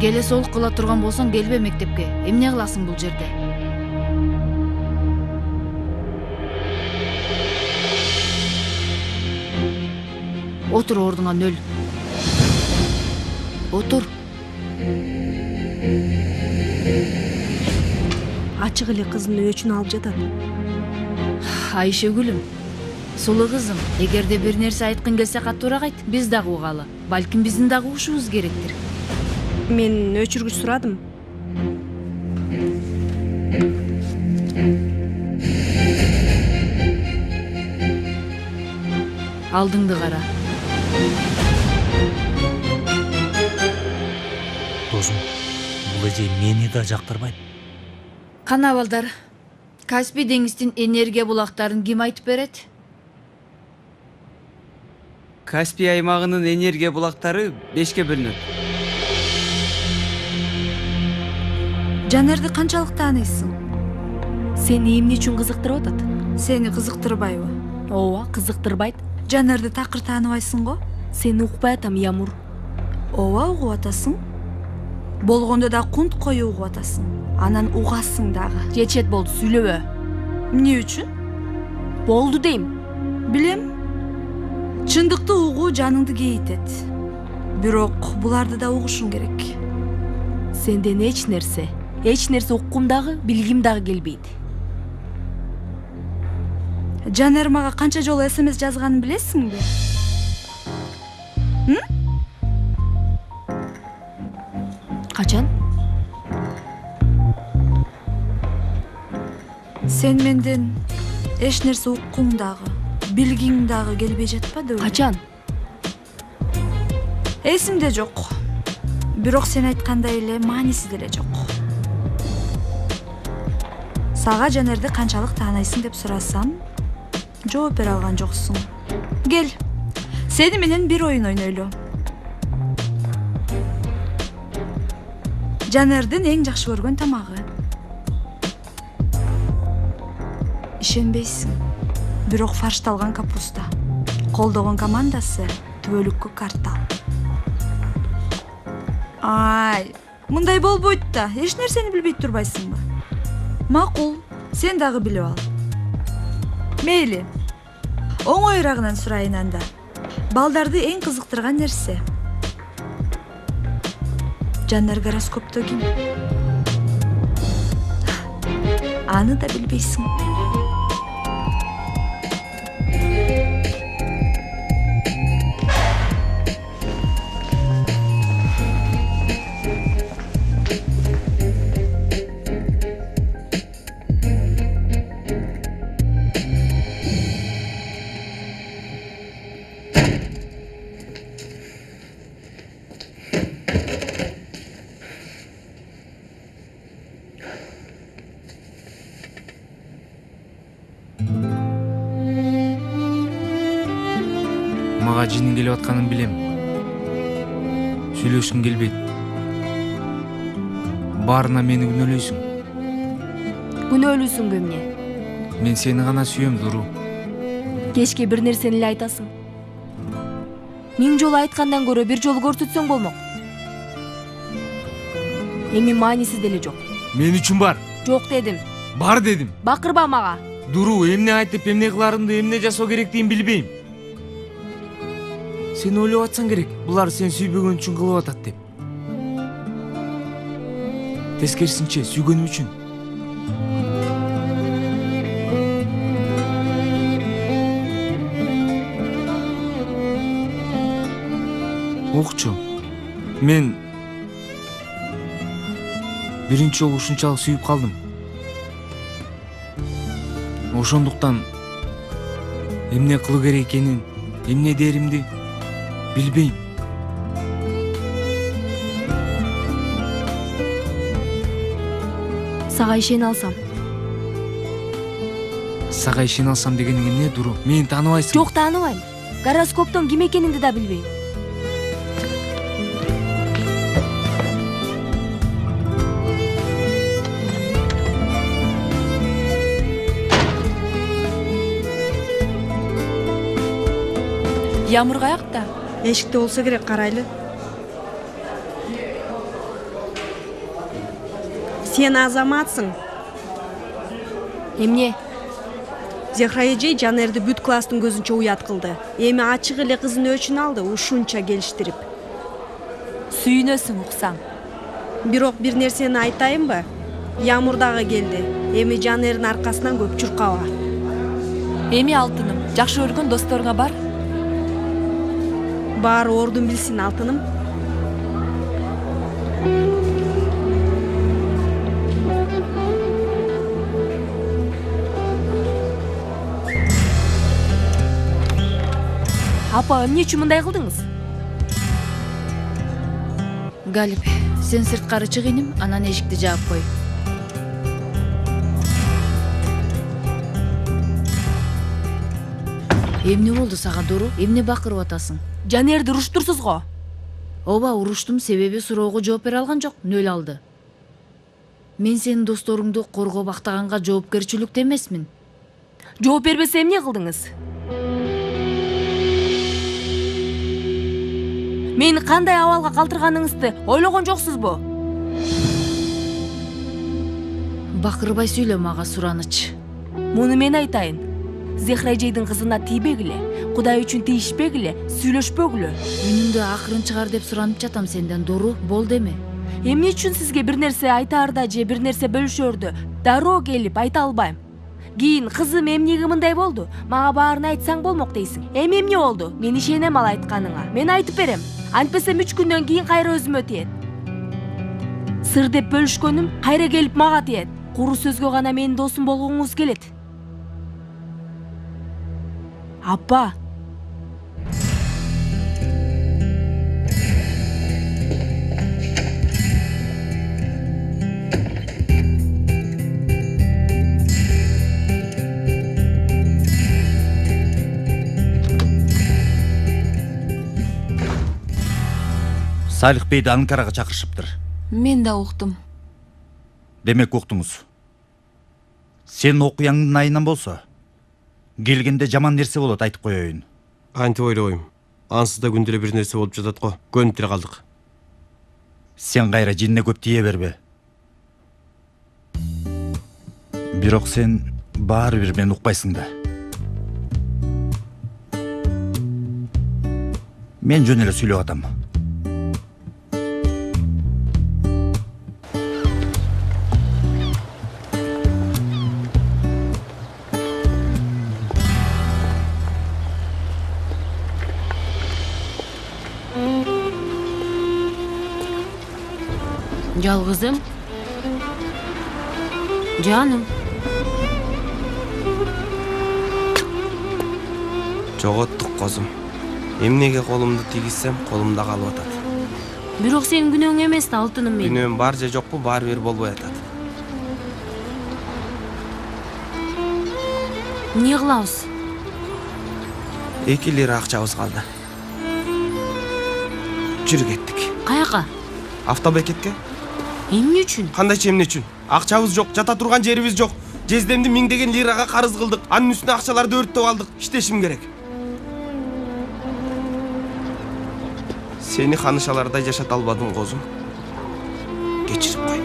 Келе сол кыла турган болсоң, келбе мектепке. Эмне кыласың бул жерде? Отур ордуңа, нөл. Отур. Ачык эле кызынын өчүн алып жатат. Айшегүлүм, сулуу кызым, эгерде бир нерсе айткың келсе катуураак айт, биз дагы угалы. Балким биздин дагы угушубуз керектир. Мен өчүргүч сурадым. Алдыңды кара. Досум, бул эже мени да жактырбайт. Кана балдар, Каспий деңиздин энергия булактарын ким айтып берет? Каспий аймагынын энергия булактары 5ке бөлүнөт. Жанерди канчалык тааныйсың? Сени эмне үчүн кызыктырып атат? Сени кызыктырбайбы? Ооба, кызыктырбайт. Жанерди такыр тааныбайсың го? Сени укпай атам, Ямур. Ооба, угуп атасың. Болгондо да кунт кою угуп атасың. Анан угасың дагы. Жечет болду, сүйлөбө. Эмне үчүн? Болду дейм. Билем. Чындыкты угуу жаныңды кейитет. Бирок буларды да угушуң керек. Сенден эч нерсе уккум дагы, билгим дагы келбейт. Жанер мага канча жолу СМС жазганын билесиңби? Качан? Сен менден эч нерсе уккуң дагы, билгиң дагы келбей жатпады беле? Качан? Эсимде жок. Бирок сен айткандай эле мааниси деле жок. Сага Жанерди канчалык таанайсың деп сурасам, жооп бере алган жоксуң. Кел, сени менен бир оюн ойнойлу. Жанердин эң жакшы көргөн тамагы. Ишенбейсиң, бирок фаршталган капуста. Колдогон командасы түбөлүккө картал. Ай, мындай болбойт да, эч нерсени билбей турбайсыңбы? Макул, сен дагы билип ал. Мейли. Оңоюрагынан сурайын анда. Балдарды эң кызыктырган нерсе. Жанар гороскопто ким? Аны да билбейсиң. Мага жинин келип атканын билем. Сүйлөшкүң келбейт. Баарына мени күнөөлөйсүң. Күнөөлүүсүңбү эмне? Мен сени гана сүйөм, Дуру. Кечке бир нерсени эле айтасың. Миң жолу айткандан көрө бир жолу көрсөтсөң болмок. Эми мааниси деле жок. Мен үчүн бар. Жок дедим. Бар дедим. Бакырба мага. Дуру, эмне айтып, эмне кыларымды, эмне жасоо керектигин билбейм. Сен ойлоп атсаң керек, булар сен сүйбөгөн үчүн кылып атат деп. Тескерисинче, сүйгөнүм үчүн. Окчу, мен биринчи жолу ушунчалык сүйүп калдым. Ошондуктан эмне кылуу керек экенин, эмне деримди билбейм. Сага ишене алсам. Сага ишене алсам дегениң эмне, Дуру? Мени тааныбайсың. Жок, тааныбайм. Гороскоптон ким экениңди да билбейм. Ямыр каякта? Эшикте болсо керек, карайлы. Сен азаматсың. Эмне? Зехра эжей Жанерди бүт класстын көзүнчө уят кылды. Эми ачык эле кызын өчүн алды, ушунча келиштирип. Сүйүнөсүң уксаң. Бирок бир нерсени айтайынбы? Ямыр дагы келди. Эми Жанердин аркасынан көп чуркаба. Эми алтыным, жакшы көргөн досторуңа бар. Баары ордун билсин, алтыным. Апа, эмне үчүн мындай кылдыңыз? Галип, сен сырткары чык иним, анан эшикти жаап кой. Эмне болду сага, Дуру? Эмне бакырып атасың? Жанерди уруштурсуз го. Ооба, уруштум, себеби суроого жооп бере алган жок, нөл алды. Мен сенин досторуңду коргоп актаганга жоопкерчиликтүү эмесмин. Жооп бербесе эмне кылдыңыз? Мени кандай абалга калтырганыңызды ойлогон жоксузбу? Бакырбай сүйлө мага, Сураныч. Муну мен айтайын. Зехра эжейдин кызына тийбегиле, Кудай үчүн тийишпегиле, сүйлөшпөгүлө. Үнүмдү акырын чыгар деп суранып жатам сенден, Дуру, болду эми. Эмне үчүн сизге бир нерсе айтаарда же бир нерсе бөлүшөрдө дароо келип айта албайм. Кийин кызым эмнеге мындай болду? Мага баарын айтсаң болмок дейсиң. Эми эмне болду? Мен ишенем ал айтканыңа. Мен айтып берем. Антпесем 3 күндөн кийин кайра өзүмө тиет. Сыр деп бөлүшкөнүм кайра келип мага тиет. куру сөзгө гана менин досум болгоңуз келет. Апа. Салих Бейди Анкарага чакырышыптыр. Мен да уктум. Демек уктуңуз. Сен окуяңдын айынан болсо, келгенде жаман нерсе болот, айтып коеюн. Антип ойлойм. Ансыз да күнделе бир нерсе болуп жатат го. Көнүп деле калдык. Сен кайра жинне көп тие бербе. Бирок сен баары бир мени укпайсың да. Мен жөн эле сүйлөп атам. Жалгызым. Жаным. Жоготтук козум. Эмнеге колумду тийгизсем, колумда калып атат. Бирок сенин күнөөң эмес да, алтыным менин. Күнөөм бар же жокпу, баары бир болбой атат. Эмне кылабыз? 2 лира акчабыз калды. Жүрү кеттик. Каяка? Автобекетке. Эмне үчүн? Кандайча эмне үчүн? Акчабыз жок, жата турган жерибиз жок. Жездемди 1000 лирага карыз кылдык. Анын үстүнө акчаларды өрттөп алдык. Иштешим керек. Сени ханышалардай жашата албадым, козум. Кечирип кой.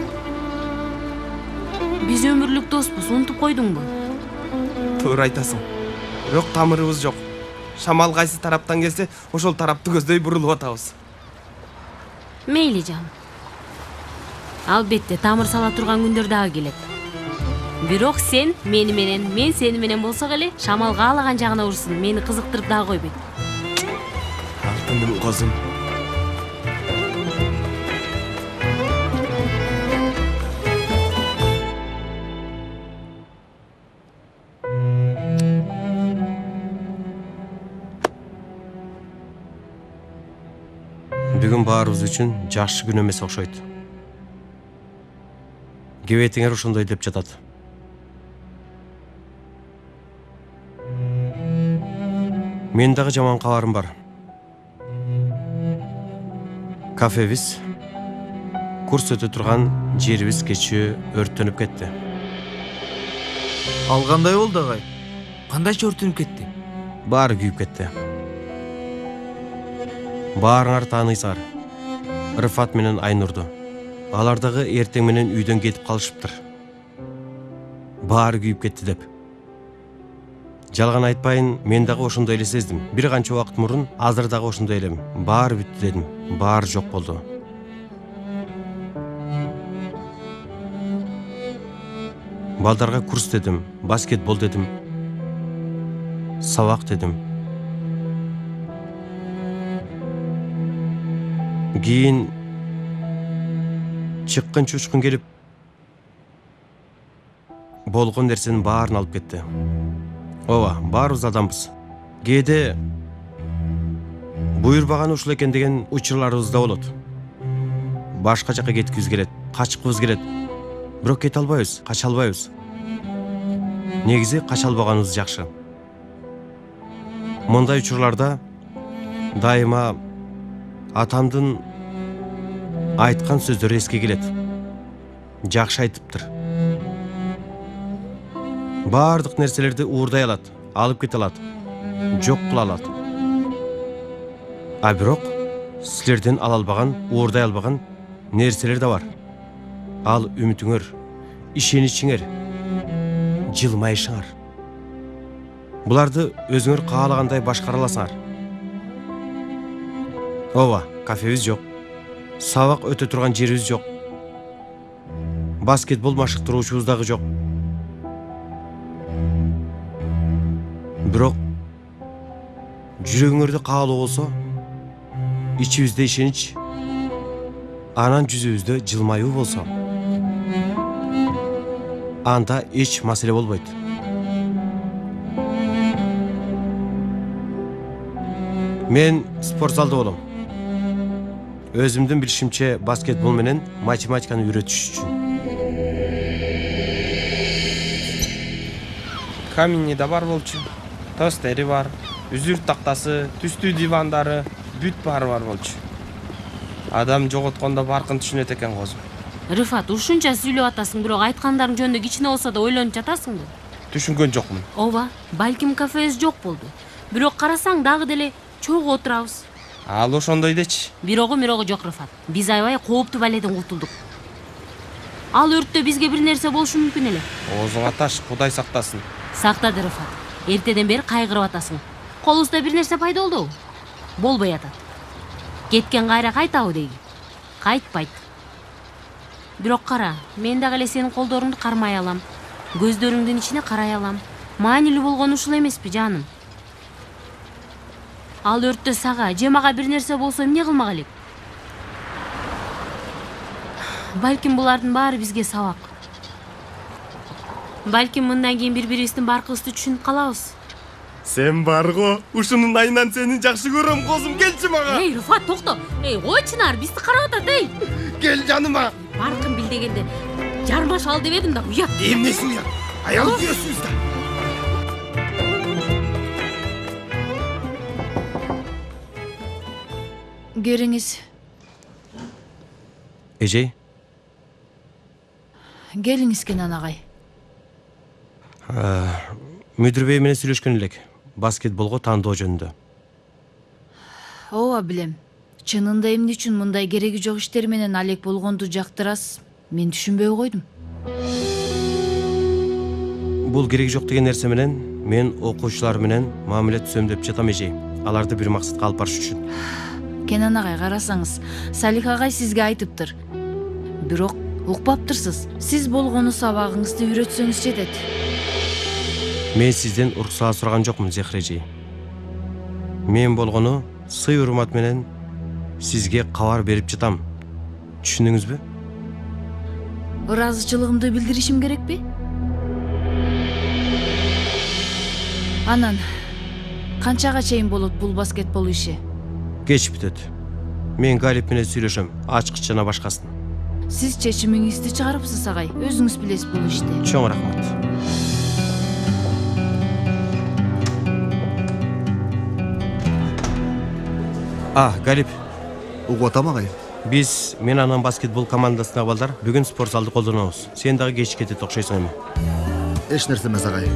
Биз өмүрлүк доспуз, унутуп койдуңбу? Туура айтасың. Бирок тамырыбыз жок. Шамал кайсы тараптан келсе, ошол тарапты көздөй бурулуп атабыз. Мейли жан. Албетте тамыр сала турган күндөр дагы келет. Бирок сен мени менен, мен сени менен болсок эле, шамал каалаган жагына урсын, мени кызыктырып дагы койбойт. Алтыным козум. Бүгүн баарыбыз үчүн жакшы күн эмес окшойт. Кебетиңер ошондой деп жатат. Мен дагы жаман кабарым бар. Кафебиз, курс өтө турган жерибиз кечээ өрттөнүп кетти. Ал кандай болду агай? Кандайча өрттөнүп кетти? Баары күйүп кетти. Баарыңар тааныйсыңар. Рыфат менен Айнурду. Алар дагы эртең менен үйдөн кетип калышыптыр. Баары күйүп кетти деп. Жалган айтпайын, мен дагы ошондой эле сездим. Бир канча убакыт мурун азыр дагы ошондой элем. Баары бүттү дедим. Баары жок болду. Балдарга курс дедим, баскетбол дедим. Сабак дедим. Кийин чыккын чучкун келип болгон нерсенин баарын алып кетти. Ооба, баарыбыз адамбыз. Кээде буйрбаган ушул экен деген учурларыбыз да болот. Башка жака кеткибиз келет, качкыбыз келет. Бирок кете албайбыз, кача албайбыз. Негизи кача албаганыбыз жакшы. Мындай учурларда дайыма атамдын айткан сөздөрү эске келет. Жакшы айтыптыр. Баардык нерселерди уурдай алат, алып кете алат, жок кыла алат. А бирок силерден ала албаган, уурдай албаган нерселер да бар. Ал үмүтүңөр, ишеничиңер, жылмайышыңар. Буларды өзүңөр каалагандай башкара аласыңар. Ооба, кафебиз жок. Сабак өтө турган жерибиз жок. Баскетбол машыктыруучубуз дагы жок. Бирок жүрөгүңөрдө каалоо болсо, ичибизде ишенич, анан жүзүбүздө жылмаюу болсо, анда эч маселе болбойт. Мен спорт залда болом. Өзүмдүн билишимче баскетбол менен математиканы үйрөтүш үчүн. Камини да бар болчу. Тостери бар, үзүрт тактасы, түстүү дивандары, бүт баары бар болчу. Адам жоготкондо баркын түшүнөт экен козум. Рыфат, ушунча сүйлөп атасың, бирок айткандарың жөнүндө кичине болсо да ойлонуп жатасыңбы? Түшүнгөн жокмун. Ооба, балким кафеибиз жок болду. Бирок карасаң дагы деле чогуу отурабыз. Ал ошондой дечи. Бирогу жок Рыфат. Биз аябай кооптуу баледен кутулдук. Ал өрттө бизге бир нерсе болушу мүмкүн эле. Оозуңа таш, Кудай сактасын. Сактады Рыфат. Эртеден бери кайгырып атасың. Колубузда бир нерсе пайда болдубу? Болбой атат. Кеткен кайра кайтабы дейги. Кайтпайт. Бирок кара, мен дагы эле сенин колдоруңду кармай алам. Көздөрүңдүн ичине карай алам. Маанилүү болгону ушул эмеспи, жаным? Ал өрттө сага же мага бир нерсе болсо эмне кылмак элек? Балким булардын баары бизге сабак. Балким мындан кийин бири-бирибиздин баркыбызды түшүнүп калабыз. Сен барго, ушунун айынан сени жакшы көрөм козум, келчи мага. Эй, Рыфат, токто. Эй, ой Чынар, бизди карап атат, эй. Кел жаныма. Баркын бил дегенде жармаш ал деп эдим да, уят. Эмнеси уят? Аялы күйөсүбүз да. Келиңиз. Эжей? Келиңиз Кенан агай. Мүдүр бей менен сүйлөшкөн элек. Баскетболго тандоо жөнүндө. Ооба билем. Чынында эмне үчүн мындай кереги жок иштер менен алек болгонду жактырасыз? Мен түшүнбөй койдум. Бул кереги жок деген нерсе менен мен окуучулар менен мамиле түзөм деп жатам эжей. Аларды бир максатка алып барыш үчүн. Кенан агай, карасаңыз, Салих агай сизге айтыптыр. Бирок укпаптырсыз. Сиз болгону сабагыңызды үйрөтсөңүз жетет. Мен сизден уруксаат сураган жокмун, Зехир эжей. Мен болгону сый урмат менен сизге кабар берип жатам. Түшүндүңүзбү? Ыраазычылыгымды билдиришим керекпи? Анан канчага чейин болот бул баскетбол иши? Кеч бүтөт. Мен Галип менен сүйлөшөм, ачкыч жана башкасын. Сиз чечимиңизди чыгарыпсыз агай. Өзүңүз билесиз бул ишти. Чоң рахмат. Галип. Угуп атам агай. Биз мен анан баскетбол командасындагы балдар бүгүн спорт залды колдонобуз. Сен дагы кеч кетет окшойсуң эми. Эч нерсе эмес агай.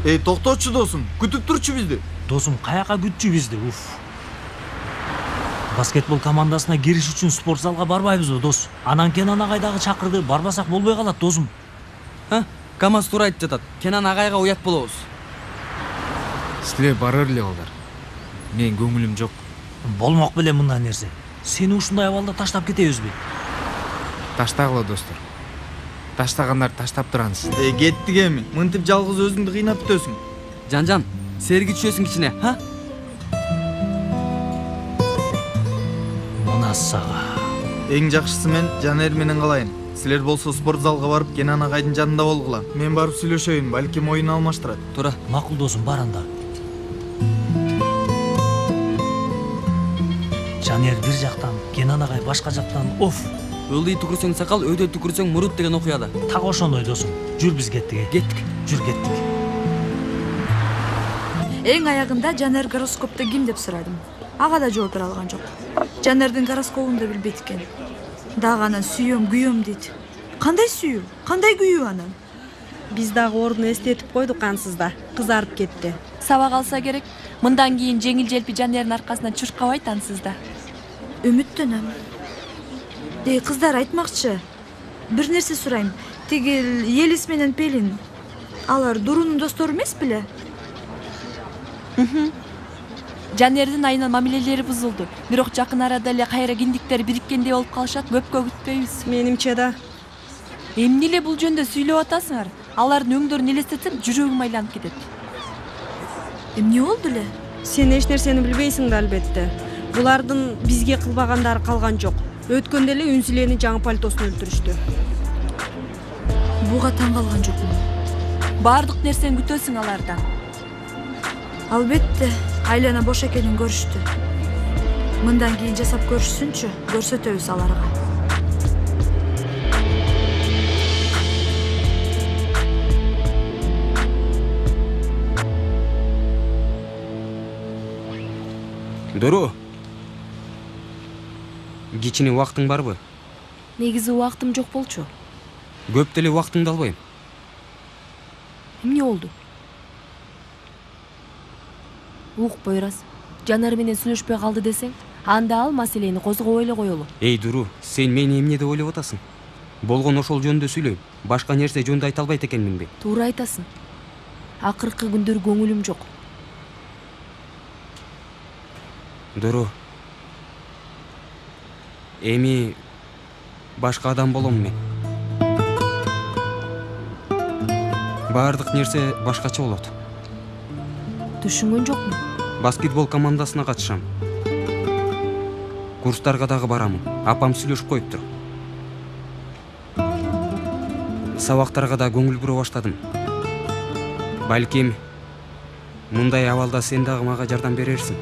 Эй, токточу досум, күтүп турчу бизди. Досум, каяка күтчү бизди? Баскетбол командасына кириш үчүн спорт залга барбайбызбы, дос? Анан Кенан агай дагы чакырды, барбасак болбой калат, досум. Камаз туура айтып жатат. Кенан агайга уят болобуз. Силер барар эле балдар. Мен көңүлүм жок. Болмок беле мындай нерсе. Сени ушундай абалда таштап кетебизби? Таштагыла, достор. Таштагандар таштап тураңыз. Кеттик эми. Мынтип жалгыз өзүңдү кыйнап бүтөсүң. Жан, серги түшөсүң кичине, ха? Мына сага. Эң жакшысы мен Жанер менен калайын. Силер болсо спорт залга барып Кенан агайдын жанында болгула. Мен барып сүйлөшөйүн, балким оюн алмаштырат. Туура. Макул досум, бар анда. Жанер бир жактан, Кенан агай башка жактан. Ылдый түкүрсөң сакал, өйдө түкүрсөң мурут деген окуяда. Так ошондой досум. Жүр биз кеттик. Кеттик. Жүр кеттик. Эң аягында Жанер гороскопту ким деп сурадым. Ага да жооп бере алган жок. Жанердин гороскопун да билбейт экен. Дагы анан сүйөм, күйөм дейт. Кандай сүйүү? Кандай күйүү анан? Биз дагы ордуну эстетип койдук ансызда. Кызарып кетти. Сабак алса керек. Мындан кийин жеңил желпи Жанердин аркасынан чуркабайт ансызда. Үмүттөнөм. Кыздар айтмакчы. Бир нерсе сурайм. Тиги Елис менен Пелин. Алар Дурунун достору эмес беле? Жанердин айынан мамилелери бузулду. Бирок жакын арада эле кайра киндиктери бириккендей болуп калышат. Көпкө күтпөйбүз. Менимче да. Эмне эле бул жөнүндө сүйлөп атасыңар? Алардын өңдөрүн элестетсем, жүрөгүм айланып кетет. Эмне болду эле? Сен эч нерсени билбейсиң да албетте. Булардын бизге кылбагандары калган жок. Өткөндө эле Үнсүлени жаңы пальтосун өлтүрүштү. Буга таң калган жокмун. Бардык нерсени күтөсүң алардан. Албетте, айлана бош экенин көрүштү. Мындан кийин жасап көрүшсүнчү, көрсөтөбүз аларга. Дуру. Кичине убактың барбы? Негизи убактым жок болчу. Көп деле убактыңды албайм. Эмне болду? Пойрас. Жанар менен сүйлөшпөй калды десең, анда ал маселени козгоо эле коелу. Эй, Дуру, сен мени эмне деп ойлоп атасың? Болгон ошол жөнүндө сүйлөйм. Башка нерсе жөнүндө айта албайт экенминби? Туура айтасың. Акыркы күндөр көңүлүм жок. Дуру. Эми башка адам болом мен. Бардык нерсе башкача болот. Түшүнгөн жокмун. Баскетбол командасына катышам. Курстарга дагы барамын. Апам сүйлөшүп коюптур. Сабактарга да көңүл бура баштадым. Балким мындай абалда сен дагы мага жардам берерсиң.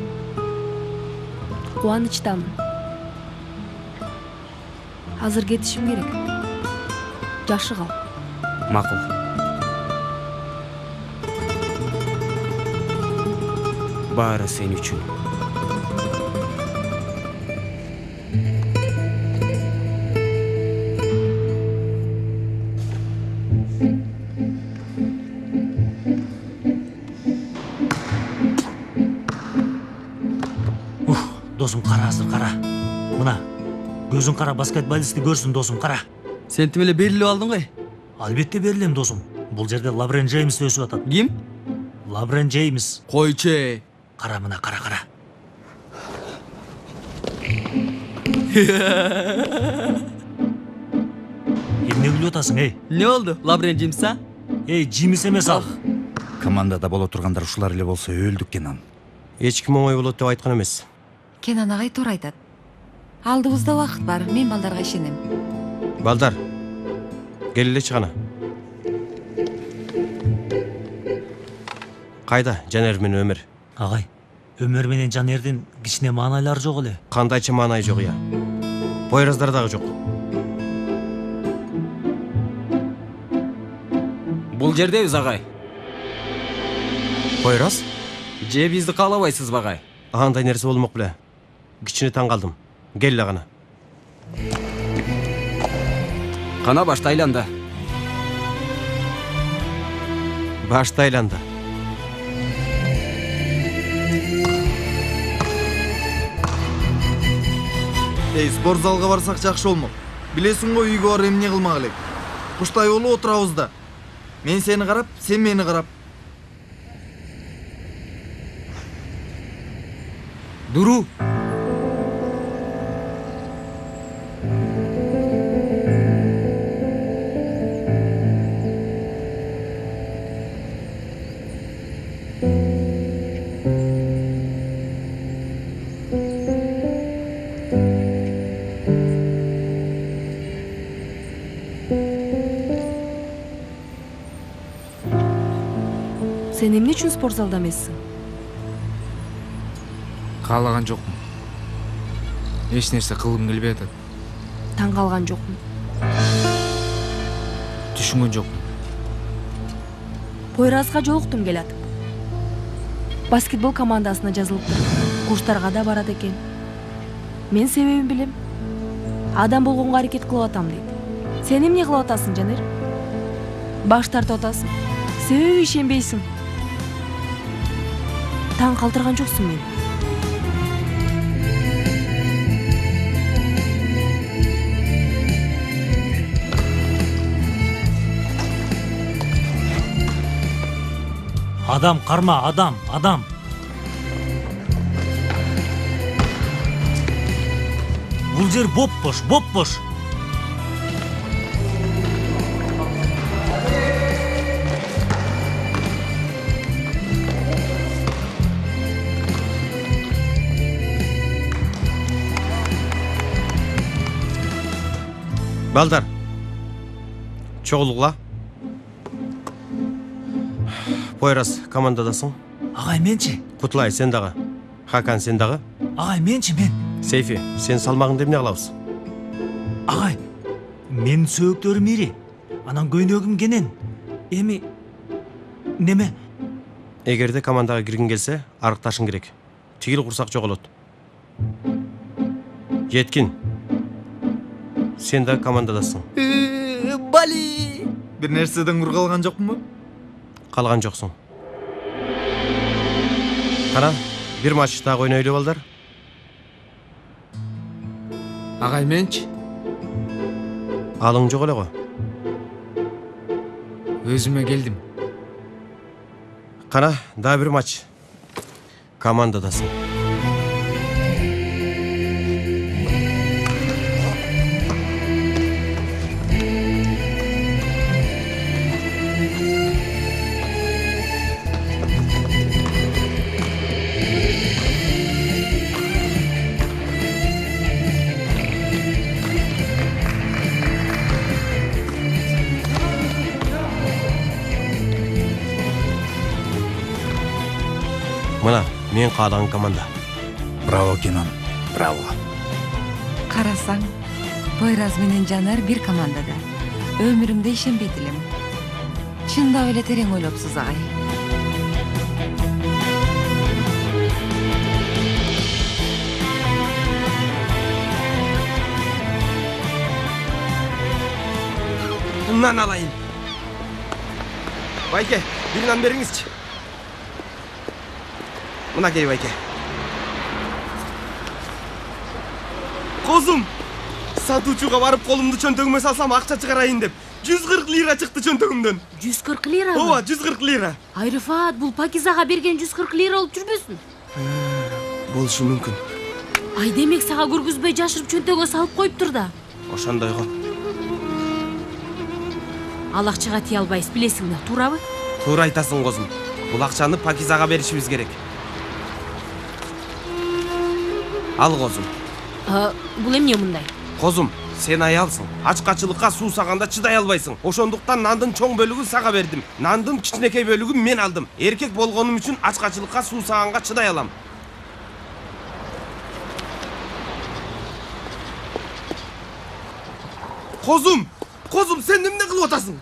Кубанычтамын. Азыр кетишим керек. Жакшы кал. Макул. Баары сен үчүн. Досым, кара, азыр кара. Мына, көзүң кара, баскетболистти көрсүн, досым, кара. Сен тим эле берилип алдың ғой? Албетте берилем, досым. Бул жерде Лабрен Джеймс өсүп атат. Ким? Лабрен Джеймс. Койчу. Кара, мына, кара. Эмне күлүп атасың, эй? Не болду? Лабрен Джеймс, а? Эй, Джеймс эмес ал. Командада боло тургандар ушулар эле болсо өлдүк, Кенан. Эч ким оңой болот деп айткан эмес. Кенан агай туура айтат. Алдыбызда убакыт бар, мен балдарга ишенем. Балдар, кел элечи гана. Кайда Жанер менен Өмөр? Агай, Өмөр менен Жанердин кичине маанайлары жок эле. Кандайча маанай жок я? Пойраздар дагы жок. Бул жердебиз, агай. Пойраз? Же бизди каалабайсызбы, агай? Андай нерсе болмок беле. Кичине таң калдым. Кел эле гана. Кана баштайланда. Баштайланда. Эй, спорт залга барсак жакшы болмок. Билесиң го, үйгө барып эмне кылмак элек. Куштай болуп отурабыз да. Мен сени карап, сен мени карап. Дуру. Сен эмне үчүн спорт залда эмессиң? Каалаган жокмун. Эч нерсе кылгым келбей атат. Таң калган жокмун. Түшүнгөн жокмун. Пойразга жолуктум келатып. Баскетбол командасына жазылыптыр. Курстарга да барат экен. Мен себебин билем. Адам болгонго аракет кылып атам дейт. Сен эмне кылып атасың, Жанер? Баш тартып атасың. Себеби ишенбейсиң. Таң калтырган жоксуң мени. Адам карма, адам. Бул жер боп-бош. Балдар, чоғылғыла. Пойрас, командадасың. Ағай, менші? Құтылай, сен дағы. Хакан, сен дағы. Ағай, менші, мен. Сейфи, сен салмағын демне қалауыз. Ағай, мен сөйіктөрім ері. Анан көйнөгім кенен. Эми, неме? Егерде командаға кіргін келсе, арықташың керек. Тегіл құрсақ жоғылады. Жеткин, сен дағы командадасың. Бали! Бір нәрседен құр қалған жоқ му? Қалған жоқсың. Қара, бір матчтағы ойнайлы балдар. Ағай, менші? Алың жоқ оле ғой. Өзіме келдім. Қара, да бір матч. Командадасың. Мына, мен қалаған команда. Браво, Кенан, браво. Қарасаң, Пойраз менен Жанар бир командада. Өмүрүмдө ишенбейт элем. Чындап эле терең ойлопсуз, агай. Нан алайын. Байке, bir нан беріңізші. Мына кей, Байке. Қозым, сатучуға барып қолымды чөнтөгіме салсам ақша шығарайын деп. 140 лира шықты чөнтөгімден. 140 лира? Ова, 140 лира. Ай, Рифат, бұл Пакизаға берген 140 лира олып жүрбөсүн? Болушу мүмкін. Ай, демек саға көргүзбөй жашырып чөнтөгө салып коюптур да. Ошондой го. Ал акчага тие албайбыз, билесиң да, туурабы? Туура айтасың, Козум. Бул акчаны Пакизаға беришибиз керек. Ал, Козум. Бул эмне мындай? Козум, сен аялсың. Ачкачылыкка суу саганда чыдай албайсың. Ошондуктан нандын чоң бөлүгүн сага бердим. Нандын кичинекей бөлүгүн мен алдым. Эркек болгонум үчүн ачкачылыкка суу саганга чыдай алам. Козум, сен эмне кылып атасың?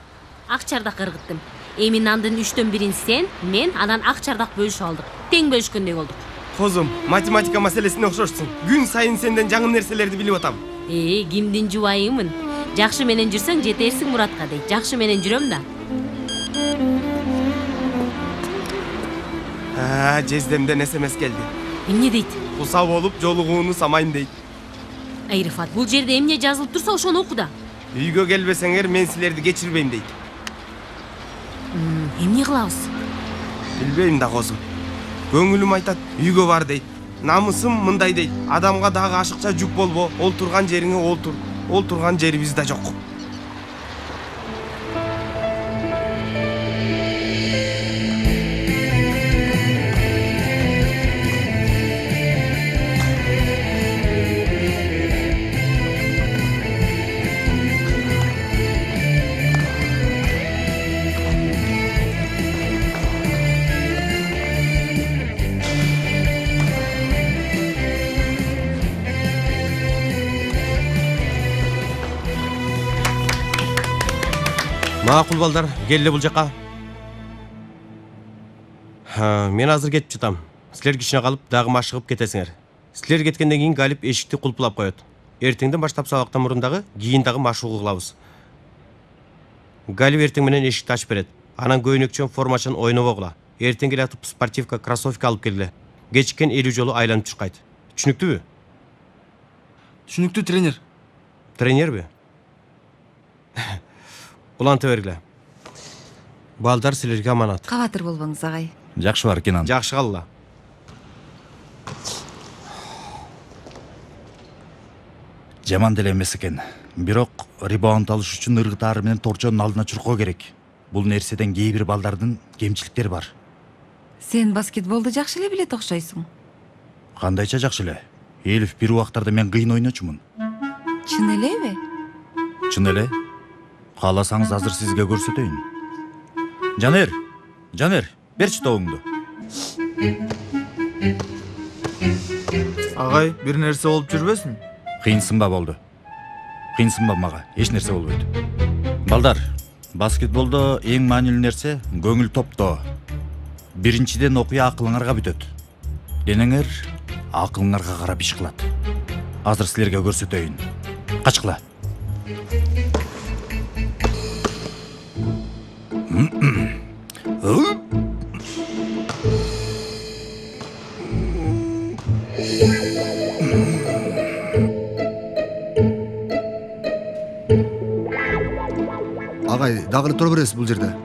Ак чардак ыргыттым. Эми нандын 3/1 сен, мен, анан ак чардак бөлүшүп алдык. Тең бөлүшкөндөй болдук. Козум, математика маселесине окшошсуң. Күн сайын сенден жаңы нерселерди билип атам. Кимдин жубайымын? Жакшы менен жүрсөң жетерсиң муратка дейт. Жакшы менен жүрөм да. Жездемден СМС келди. Эмне дейт? Куса болуп жолугууну самайм дейт. Ай, Рифат, бул жерде эмне жазылып турса ошону оку да. Үйгө келбесеңер мен силерди кечирбейм дейт. Эмне кылабыз? Билбейм да, Козум. Көңүлүм айтат, үйгө бар дейт. Намысым мындай дейт. Адамга дагы ашыкча жүк болбо, олтурган жериңе олтур. Олтурган жерибиз да жок. Мақұл балдар, келді бұл жаққа. Мен азыр кетіп жатам. Сілер кішіне қалып, дағыма шығып кетесіңер. Сілер кеткенден кейін Галип эшикти құлпылап қояды. Ертеңден баштап сабақтан мұрындағы кийиндагы машыгууга кылабыз. Галип ертең менен эшикти ачып берет. Анан көйнөкчөн формачын ойноп огула. Ертең келатып спортивка, кроссовка алып келгиле. Кечиккен 50 жолу айланып чыккайт. Түшүнүктүүбү? Түшүнүктүү, тренер. Тренерби? Уланты бергиле. Балдар силерге аманат. Кабатыр болбоңуз, агай. Жакшы бар, Кенан. Жакшы калла. Жаман деле эмес экен. Бирок ребаунд алыш үчүн ыргытаары менен торчонун алдына чуркоо керек. Бул нерседен кээ бир балдардын кемчиликтери бар. Сен баскетболду жакшы эле билет окшойсуң. Кандайча жакшы эле. Элиф бир убактарда мен кыйын ойночумун. Чын элеби? Чын эле? Кааласаңыз азыр сизге көрсөтөйүн. Жанер, берчи тобуңду. Агай, бир нерсе болуп жүрбөсүн? Кыйынсынба болду. Кыйынсынба мага, эч нерсе болбойт. Балдар, баскетболдо эң маанилүү нерсе көңүл топтоо. Биринчиден окуя акылыңарга бүтөт. Денеңер акылыңарга карап иш кылат. Азыр силерге көрсөтөйүн. Качкыла. Агай, дагы тура бересиз бул жерде.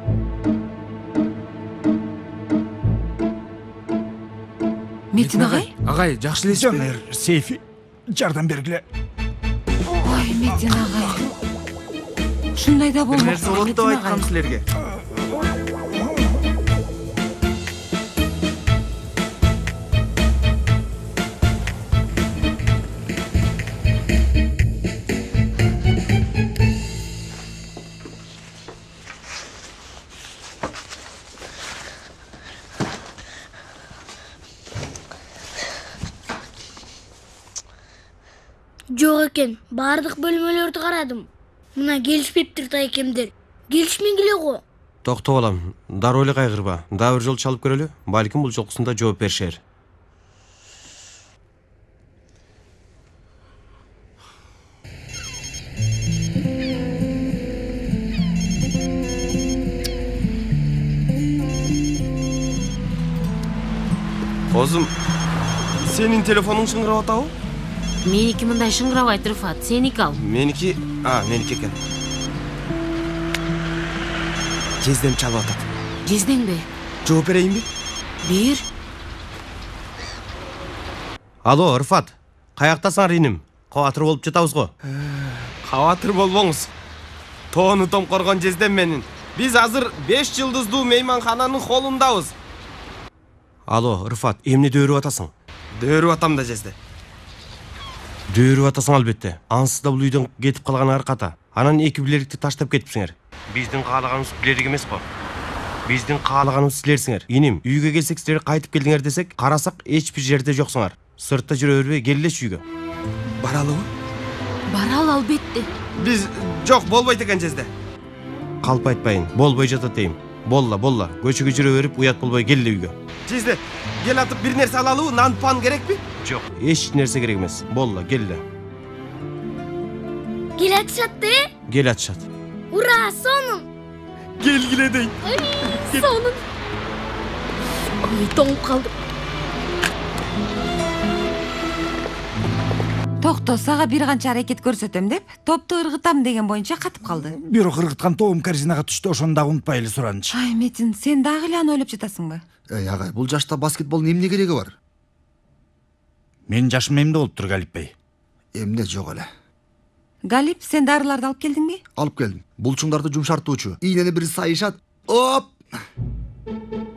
Метин агай? Агай, жакшы элесизби? Жанер, Сейфи, жардам бергиле. Ой, Метин агай. Ушундай да болмок. Нерсе болот деп айткам силерге. Жок экен, бардык бөлмөлөрдү карадым. Мына келишпептир да экемдер. Келишмегиле го. Токто балам, дароо эле кайгырба. Дагы бир жолу чалып көрөлү. Балким бул жолкусунда жооп беришер. Козум, сенин телефонуң шыңгырап атабы? Меники мындай шыңгырабайт, Рыфат. Сеники ал. Меники экен. Жездем чалып атат. Жездеңби? Жооп берейинби? Бер. Алло, Рыфат. Каяктасың иним? Кабатыр болуп жатабыз го. Кабатыр болбоңуз. Тоону томкоргон жездем менин. Биз азыр 5 жылдыздуу мейманкананын холундабыз. Алло, Рыфат, эмне дөөрүп атасың? Дөөрүп атам да жезде. Дөөрүп атасың албетте. Ансыз да бул үйдөн кетип калганыңар ката. Анан эки билерикти таштап кетипсиңер. Биздин каалаганыбыз билерик эмес го. Биздин каалаганыбыз силерсиңер. Иним, үйгө келсек силер кайтып келдиңер десек, карасак эч бир жерде жоксуңар. Сыртта жүрө бербей келелечи үйгө. Баралыбы? Барал албетте. Биз жок болбойт экен жезде. Калп айтпайын, болбой жатат дейм. Болла, көчөгө жүрө берип уят болбой келди үйгө. Жезде, кел атып бир нерсе алалыбы? Нан пан керекпи? Жок, эч нерсе керек эмес. Болла, келди. Кел атышатты? Кел атышат. Ура, сонун. Келгиле дейт. Сонун. Ой, тоңуп калдым. Токто, сага бир канча аракет көрсөтөм деп, топту ыргытам деген боюнча катып калды. Бирок ыргыткан тобум корзинага түштү, ошону дагы унутпайлы суранчы. Ай, Метин, сен дагы эле аны ойлоп жатасыңбы? Агай, бул жашта баскетболдун эмне кереги бар? Менин жашым эмне болуптур, Галип бей? Эмне жок эле. Галип, сен дарыларды алып келдиңби? Алып келдим. Булчуңдарды жумшартуучу. Ийнени бир сайышат. Оп!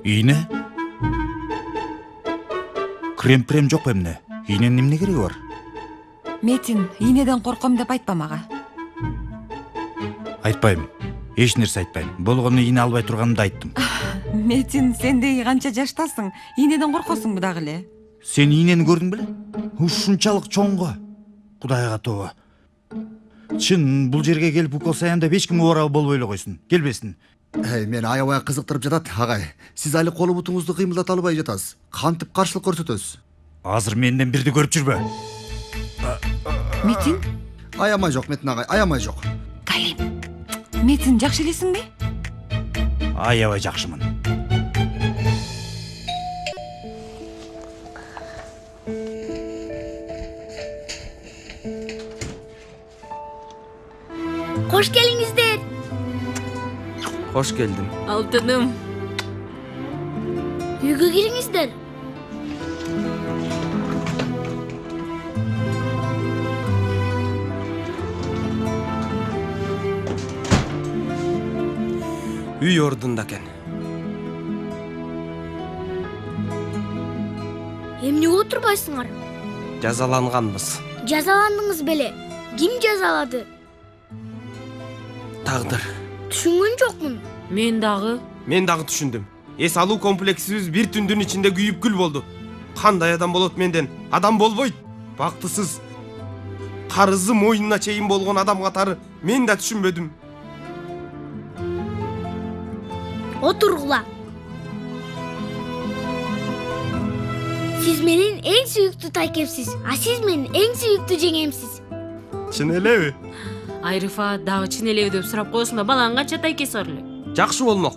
Ийне? Крем жок эмне? Ийненин эмне кереги бар? Метин, ийнеден корком деп айтпа мага. Айтпайм. Эч нерсе айтпайм. Болгону ийне албай турганымды айттым. Метин, сен деги канча жаштасың? Ийнеден коркосуңбу дагы эле? Сен ийнени көрдүң беле? Ушунчалык чоңго. Кудайга тобо. Чын, бул жерге келип укол саям деп эч ким убарабы болбой эле койсун. Келбесин. Мени аябай кызыктырып жатат, агай. Сиз али колу бутуңузду кыймылдата албай жатасыз. Кантип каршылык көрсөтөсүз? Азыр менден бирди көрүп жүрбө. Метин? Аямай жок, Метин агай, аямай жок. Галип, Метин жакшы элесиңби? Аябай жакшымын. Кош келиңиздер. Кош келдим. Алтыным. Үйгө кириңиздер. Үй ордунда экен. Эмне отурбайсыңар? Жазаланганбыз. Жазаландыңыз беле? Ким жазалады? тагдыр. Түшүнгөн жокмун. Мен дагы түшүндүм. Эс алуу комплексибиз бир түндүн ичинде күйүп күл болду. Кандай адам болот менден? Адам болбойт. Бактысыз. Карызы мойнуна чейин болгон адам катары мен да түшүнбөдүм. Отургула. Сиз менин эң сүйүктүү тайкемсиз, а сиз менин эң сүйүктүү жеңемсиз. Чын элеби? Айрифа дагы чын элеби деп сурап коесуң да балаң канча тайкеси бар эле? Жакшы болмок.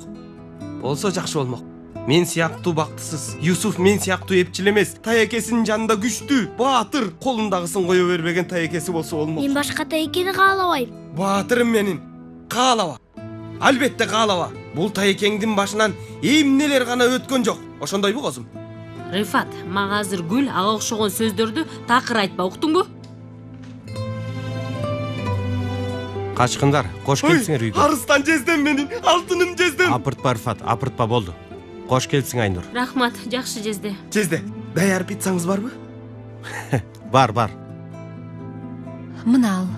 Болсо жакшы болмок. Мен сыяктуу бактысыз, Юсуф мен сыяктуу эпчил эмес. Тайекесинин жанында күчтүү, баатыр, колундагысын кое бербеген тайекеси болсо болмок. Мен башка тайекени каалабайм. Баатырым менин. Каалаба. Албетте каалаба. Бул тайекеңдин башынан эмнелер гана өткөн жок. Ошондойбу козум? Рифат, мага азыр Гүл ага окшогон сөздөрдү такыр айтпа, уктуңбу? Качкындар, кош келсиңер үйгө. Арыстан жездем менин, алтыным жездем. Апыртпа Рифат, апыртпа болду. Кош келсиң Айнур. Рахмат, жакшы жезде. Жезде, даяр пиццаңыз барбы? Бар. Мына ал.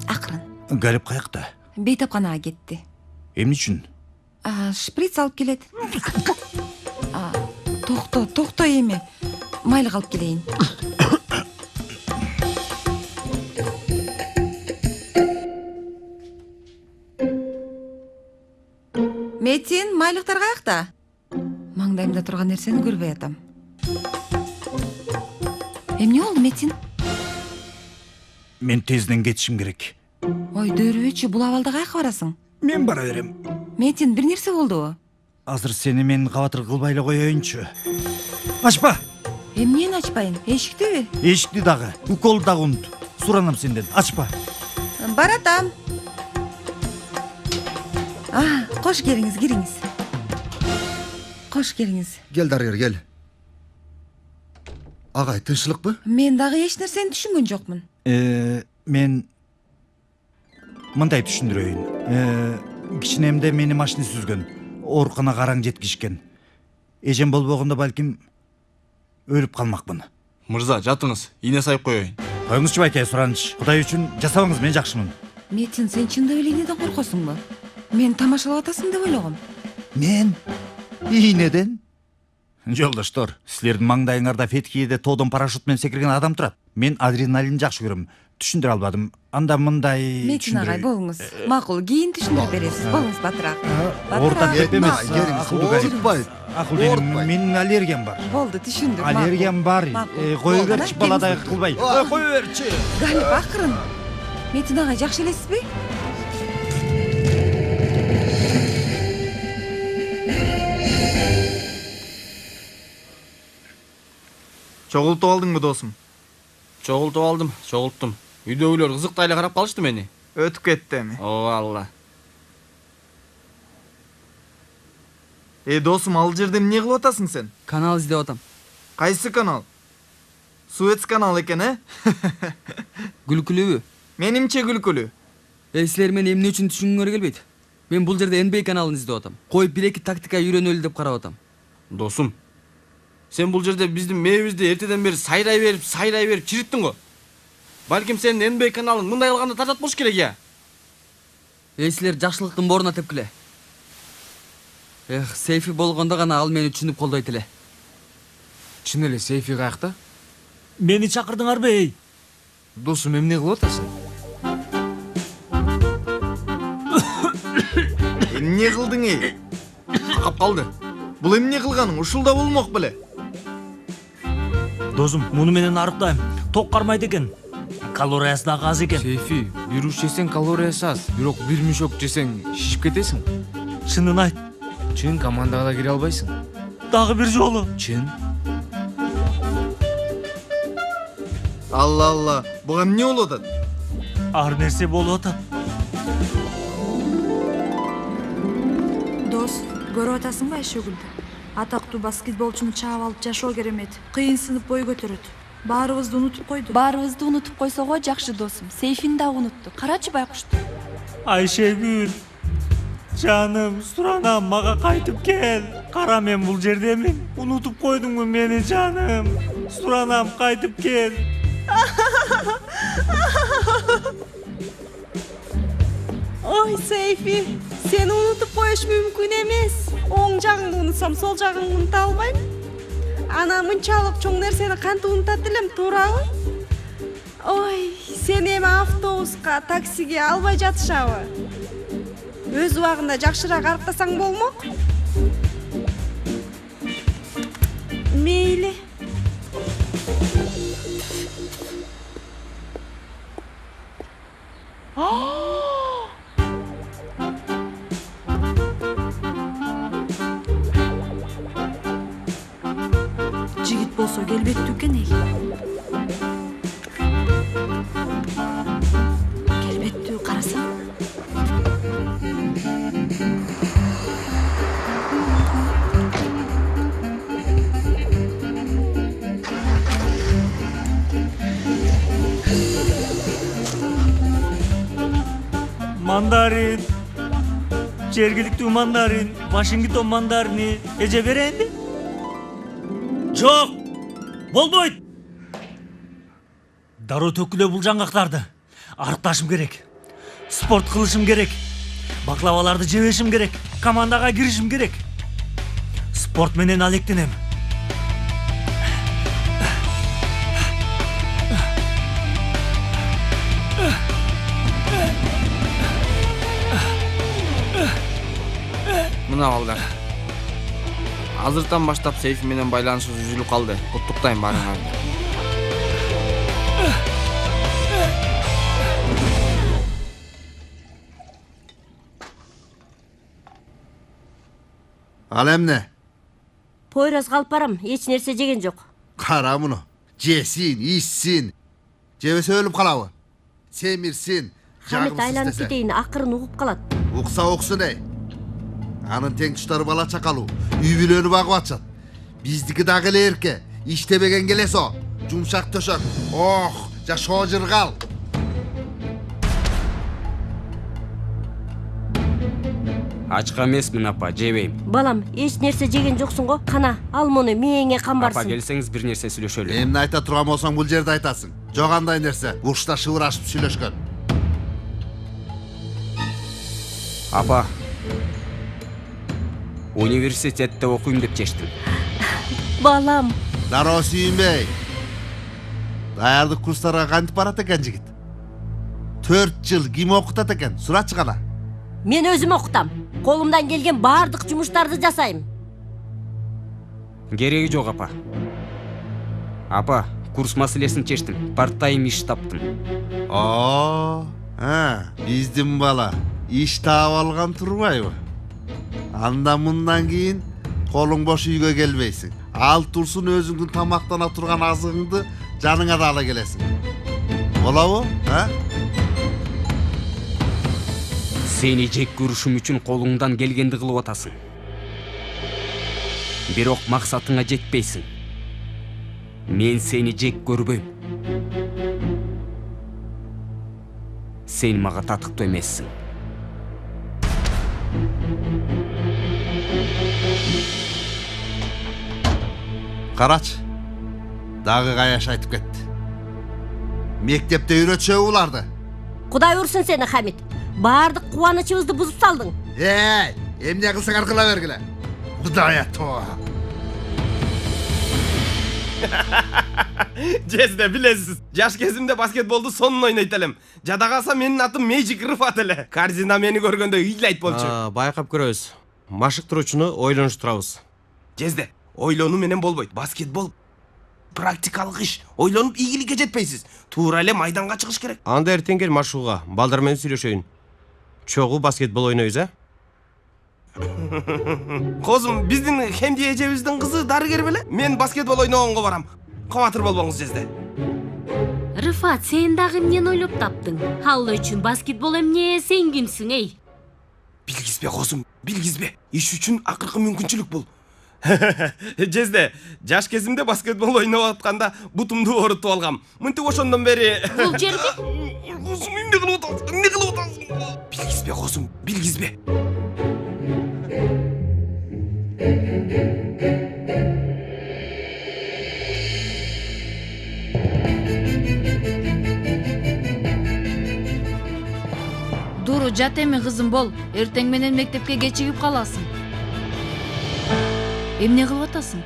Акырын. Галип каякта? Бейтапканага кетти. Эмне үчүн? Шприц алып келет. Токто эми. Майлык алып келейин. Метин, майлыктар каякта? Маңдайымда турган нерсени көрбөй атам. Эмне болду, Метин? Мен тезден кетишим керек. Ой, дөөрүбөчү, бул абалда каяка барасың? Мен бара берем. Метин, бир нерсе болдубу? Азыр сени мен кабатыр кылбай эле коеюнчу. Ачпа! Эмнени ачпайын? Эшиктиби? Эшикти дагы, укол дагы унут. Суранам сенден, ачпа. Баратам. Кош келиңиз, кириңиз. Кош келиңиз. Кел, дарыгер, кел. Агай, тынччылыкпы? Мен дагы эч нерсени түшүнгөн жокмун. Мен мындай түшүндүрөйүн. Кичинемде мени машина сүзгөн. Ооруканага араң жеткишкен. Эжем болбогондо балким өлүп калмакмын. Мырза, жатыңыз. Ийне сайып коеюн. Коюңузчу байке, сураныч. Кудай үчүн жасабаңыз, мен жакшымын. Метин, сен чындап эле ийнеден коркосуңбу? Мен тамашалап атасың деп ойлогом. Мен? Ийнеден? Жолдоштор, силердин маңдайыңарда феткиеде тоодон парашют менен секирген адам турат. Мен адреналин жакшы көрөм. Түшүндүрө албадым. Анда мындай Метин агай, болуңуз. Макул, кийин түшүндүрүп бересиз. Болуңуз, батыраак. Ортак деп эмес. Ортпай. Менин аллергиям бар. Болду, түшүндүм. Аллергиям бар. Кое берчи, баладай кылбай. Кое берчи. Галип, акырын. Метин агай, жакшы элесизби? Чогултуп алдыңбы досум? Чогултуп алдым, чогулттум. Үйдөгүлөр кызыктай эле карап калышты мени. Өтүп кетти эми. О, Алла. Досум, ал жерде эмне кылып атасың сен? Канал издеп атам. Кайсы канал? Суэц канал экен, Күлкүлүүбү? Менимче күлкүлүү. Силер мени эмне үчүн түшүнгүңөр келбейт? Мен бул жерде NBA каналын издеп атам. Коюп бир-эки тактика үйрөнөлү деп карап атам. Досум, сен бул жерде биздин мээбизди эртеден бери сайрай берип чириттиң го. Балким сенин NBA каналың мындай алганда тартат болуш керек я. Силер жакшылыктын боруна тепкиле. Сейфи болгондо гана ал мени түшүнүп колдойт эле. Чын эле Сейфи каякта? Мени чакырдыңарбы, эй? Досум, эмне кылып атасың? Эмне кылдың, эй? Какап калды. Бул эмне кылганың? Ушулда болмок беле. Досум, муну менен арыктайм. Ток кармайт экен. Калориясы дагы аз экен. Сейфи, бир уч жесең калориясы аз, бирок бир мешок жесең шишип кетесиң. Чынын айт. Чын, командага да кире албайсың. Дагы бир жолу. Чын. Алла, буга эмне болуп атат? Ар нерсе болуп атат. Дос, көрүп атасыңбы Айшөгүлдү? Атактуу баскетболчуну чаап алып жашоо керемет. Кыйын сынып бой көтөрөт. Баарыбызды унутуп койду. Баарыбызды унутуп койсого жакшы досум. Сейфин дагы унутту. Карачы байкушту. Айшегүл. Жаным, суранам, мага кайтып кел. Кара, мен бул жердемин. Унутуп койдуңбу мени, жаным? Суранам, кайтып кел. Ой, Сейфи, сені ұмытып қойыш мүмкін емес. Оң жағыңды ұмытсам, сол жағыңды ұмыта албаймын. Ана мынчалык чоң нерсени кантип унутат элем, туурабы? Ой, сен эми автобуска, таксиге албай жатышабы? Өз убагында жакшыраак арктасаң болмок? Мейли. Жигит болсо келбеттүү экен эй. Келбеттүү, карасаң. Мандарин, жергиликтүү мандарин, Вашингтон мандарини эже беренди? Жок, болбойт. Дароо төкүлө бул жаңгактарды. Арыкташым керек. Спорт кылышым керек. Баклаваларды жебешим керек. Командага киришим керек. Спорт менен алектенем. Мына балдар. Азыртан баштап Сейфи менен байланышыбыз үзүлүп калды. Куттуктайм баарыңарды. Ал эмне? Пойроз калып барам, эч нерсе жеген жок. Кара муну. Жесин, ичсин. Жебесе өлүп калабы? Семирсин. Хамит айланып кетейин, акырын угуп калат. Укса уксун эй. Анын тең туштары бала чакалуу. Үй бүлөнү багып атышат. Биздики дагы эле эрке. Иштебеген келесо. Жумшак төшөк. Ох, жашоо жыргал. Ачка эмесмин апа, жебейм. Балам, эч нерсе жеген жоксуң го? Кана, ал муну мээңе камбарсың. Апа, келсеңиз бир нерсе сүйлөшөлү. Эмне айта турган болсоң бул жерде айтасың. Жок андай нерсе. Урушта шыбырашып сүйлөшкөн. Апа, университетте окуйм деп чечтим. Балам. Дароо сүйүнбөй. Даярдык курстарга кантип барат экен жигит? 4 жыл ким окутат экен? Сурачы кана. Мен өзүм окутам. Колумдан келген баардык жумуштарды жасайм. Кереги жок апа. Апа, курс маселесин чечтим. Парт-тайм иш таптым. Биздин бала иш таап алган турбайбы? Анда мындан кийин колуң бош үйгө келбейсиң. Ал турсун өзүңдүн тамактана турган азыгыңды жаныңа да ала келесиң. Болобу? Сени жек көрүшүм үчүн колуңдан келгенди кылып атасың. Бирок максатыңа жетпейсиң. Мен сени жек көрбөйм. Сен мага татыктуу эмессиң. Карачы. Дагы каяш айтып кетти. Мектепте үйрөтчүбү буларды? Кудай урсын сени, Хамит. Баардык кубанычыбызды бузуп салдың. Эмне кылсаңар кыла бергиле. Кудай атоо. Жезде билесиз, жаш кезимде баскетболду сонун ойнойт элем. Жада калса менин атым Мэжик Рыфат эле. Корзина мени көргөндө ыйлайт болчу. Байкап көрөбүз. Машыктыруучуну ойлонуштурабыз. Жезде, ойлонуу менен болбойт. Баскетбол практикалык иш. Ойлонуп ийгиликке жетпейсиз. Туура эле майданга чыгыш керек. Анда эртең кел машыгууга. Балдар менен сүйлөшөйүн. Чогуу баскетбол ойнойбуз, Козум, биздин Хемди эжебиздин кызы дарыгер беле? Мен баскетбол ойногонго барам. Кабатыр болбоңуз, Жезде. Рыфат, сен дагы эмнени ойлоп таптың? Ал үчүн баскетбол эмне, сен кимсиң, эй? Билгизбе, Козум, билгизбе. Иш үчүн акыркы мүмкүнчүлүк бул. Жезде, жаш кезимде баскетбол ойноп атканда бутумду оорутуп алгам. Мынтип ошондон бери. Бул жерде? Козум, эмне кылып атасың? Билгизбе, Козум, билгизбе. Дуру жат эми кызым бол. Эртең менен мектепке кечигип каласың. Эмне кылып атасың?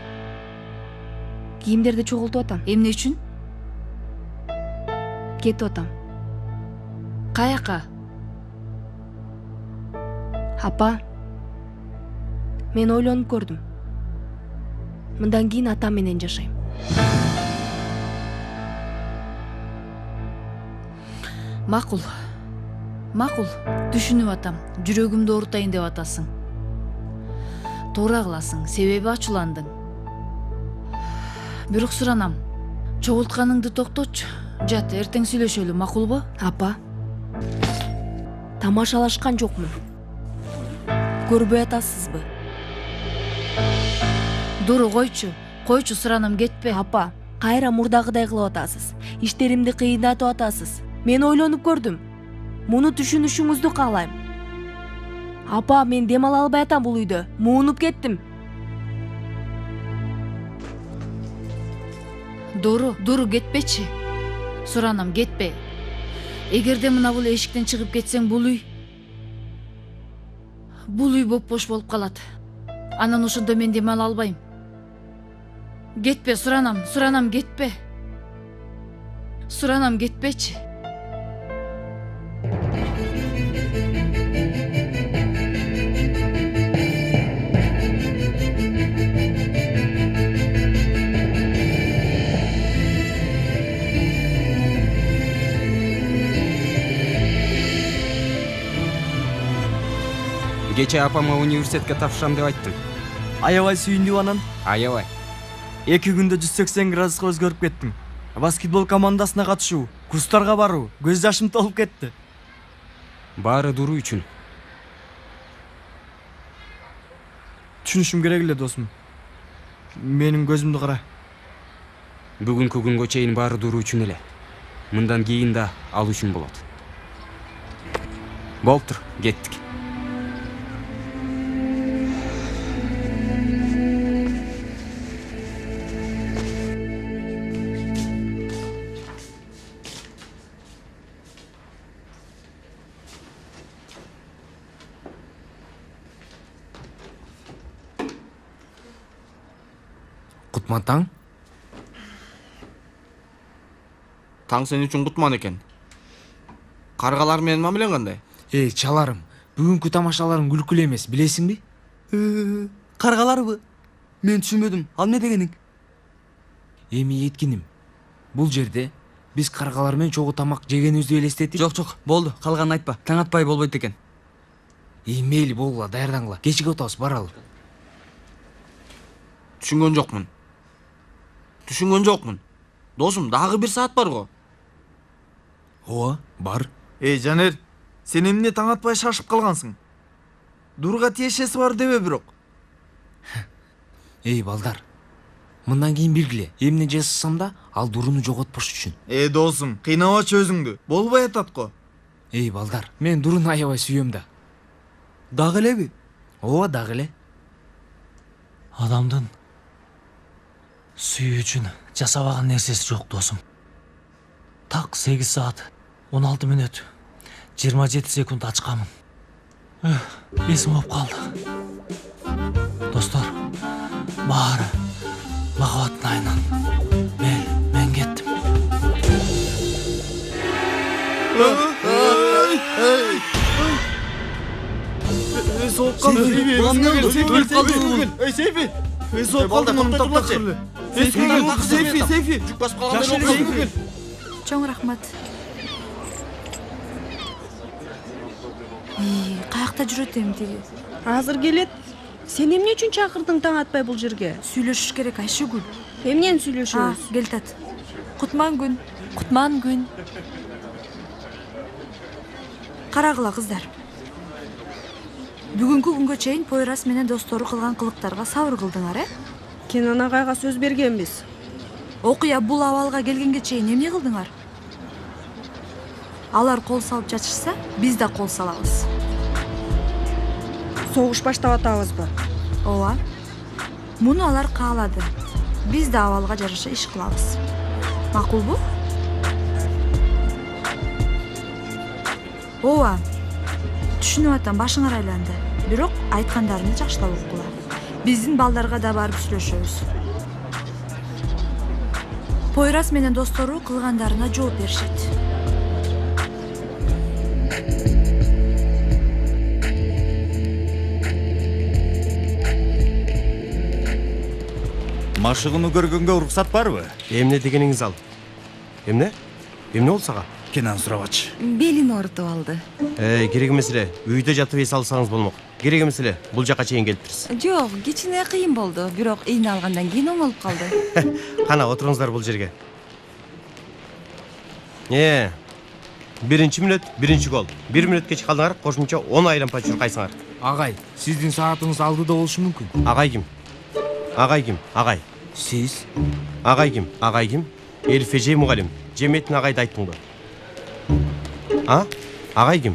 Кийимдерди чогултуп атам. Эмне үчүн? Кетип атам. Каяка? Апа, мен ойлонуп көрдүм. Мындан кийин атам менен жашайм. Макул. Макул. Түшүнүп атам. Жүрөгүмдү оорутайын деп атасың. Туура кыласың, себеби ачууландың. Бирок суранам. Чогултканыңды токточу. Жат, эртең сүйлөшөлү, макулбу? Апа, тамашалашкан жокмун. Көрбөй атасызбы? Дуру, койчу, суранам, кетпе. Апа, кайра мурдагыдай кылып атасыз. Иштеримди кыйындатып атасыз. Мен ойлонуп көрдүм. Муну түшүнүшүңүздү каалайм. Апа, мен дем ала албай атам бул үйдө. Муунуп кеттим. Дуру, кетпечи. Суранам, кетпе. Эгерде мына бул эшиктен чыгып кетсең, бул үй боп-бош болуп калат. Анан ошондо мен дем ала албайм. Кетпе, суранам, кетпе. Суранам, кетпечи. Кече апама университетке тапшырам деп айттым. Аябай сүйүндүм анан. Аябай. 2 күндө 180 градуска өзгөрүп кеттим. Баскетбол командасына катышуу, курстарга баруу, көз жашым толуп кетти. Баары Дуру үчүн. Түшүнүшүм керек эле досум. Менин көзүмдү кара. Бүгүнкү күнгө чейин баары Дуру үчүн эле. Мындан кийин да ал үчүн болот. Болуптур, кеттик. Кутман таң? Таң сен үчүн кутман экен. Каргалар менен мамилең кандай? Чаларым, бүгүнкү тамашаларың күлкүлүү эмес, билесиңби? Каргаларбы? Мен түшүнбөдүм. Ал эмне дегениң? Эми еткиним. Бул жерде биз каргалар менен чогуу тамак жегенибизди элестетип. Жок, болду. Калганын айтпа. Таң атпай болбойт экен. Мейли болгула, даярдангыла. Кечиге отабыз, баралы. Түшүнгөн жокмун. Досум, дагы 1 саат бар го. Ооба, бар. Жанер, сен эмне таң атпай шашып калгансың? Дурга тиешеси бар дебе бирок. Балдар. Мындан кийин белгиле. Эмне жасасам да, ал Дуруну жоготпош үчүн. Досум, кыйнабачы өзүңдү. Болбой атат го. Балдар, мен Дуруну аябай сүйөм да. Дагы элеби? Ооба, дагы эле. Адамдын сүйүү үчүн жасабаган нерсеси жок досум. Так 8 саат 16 мүнөт 27 секунд ачкамын. Эсим болуп калды. Достор, баары махабаттын айынан. Мен кеттим. Соğuk kaldı. Seyfi. Soğuk kaldı. Seyfi. Жүк басып қалғанда Чоң рахмат. Каякта жүрөт эми тиги? Азыр келет. Сен эмне үчүн чакырдың таң атпай бул жерге? Сүйлөшүш керек, Айшыгүл. Эмнени сүйлөшөбүз? Келтат. Кутман күн. Карагыла кыздар. Бүгүнкү күнгө чейин Пойрас менен достору кылган кылыктарга сабыр кылдыңар, Кенан агайга сөз бергенбиз. Окуя бул абалга келгенге чейин эмне кылдыңар? Алар кол салып жатышса, биз да кол салабыз. Согуш баштап атабызбы? Ооба. Муну алар каалады. Биз да абалга жараша иш кылабыз. Макулбу? Ооба. түшүнүп атам, башыңар айланды. Бирок айткандарымды жакшылап уккула. Биздин балдарга да барып сүйлөшөбүз. Пойрас менен достору кылгандарына жооп беришет. Машыгыны көргөнгө уруксат барбы? Эмне дегениңиз ал? Эмне болду сага? Кенен сурабачы. Белин оорутуп алды. Керек эмес эле. Үйдө жатып эс алсаңыз болмок. Керек эмес эле. Бул жака чейин келиптирсиз. Жок, кичине кыйын болду, бирок ийне алгандан кийин оңолуп калды. Кана отуруңуздар бул жерге. Биринчи мүнөт, биринчи гол. 1 мүнөт кеч калдыңар, кошумча 10 айлампа чуркайсыңар. Агай, сиздин саатыңыз алдыда болушу мүмкүн. Агай ким? Агай. Сиз? Агай ким? Элиф эже мугалим. Жеметин агайды айттың ба? Агай ким?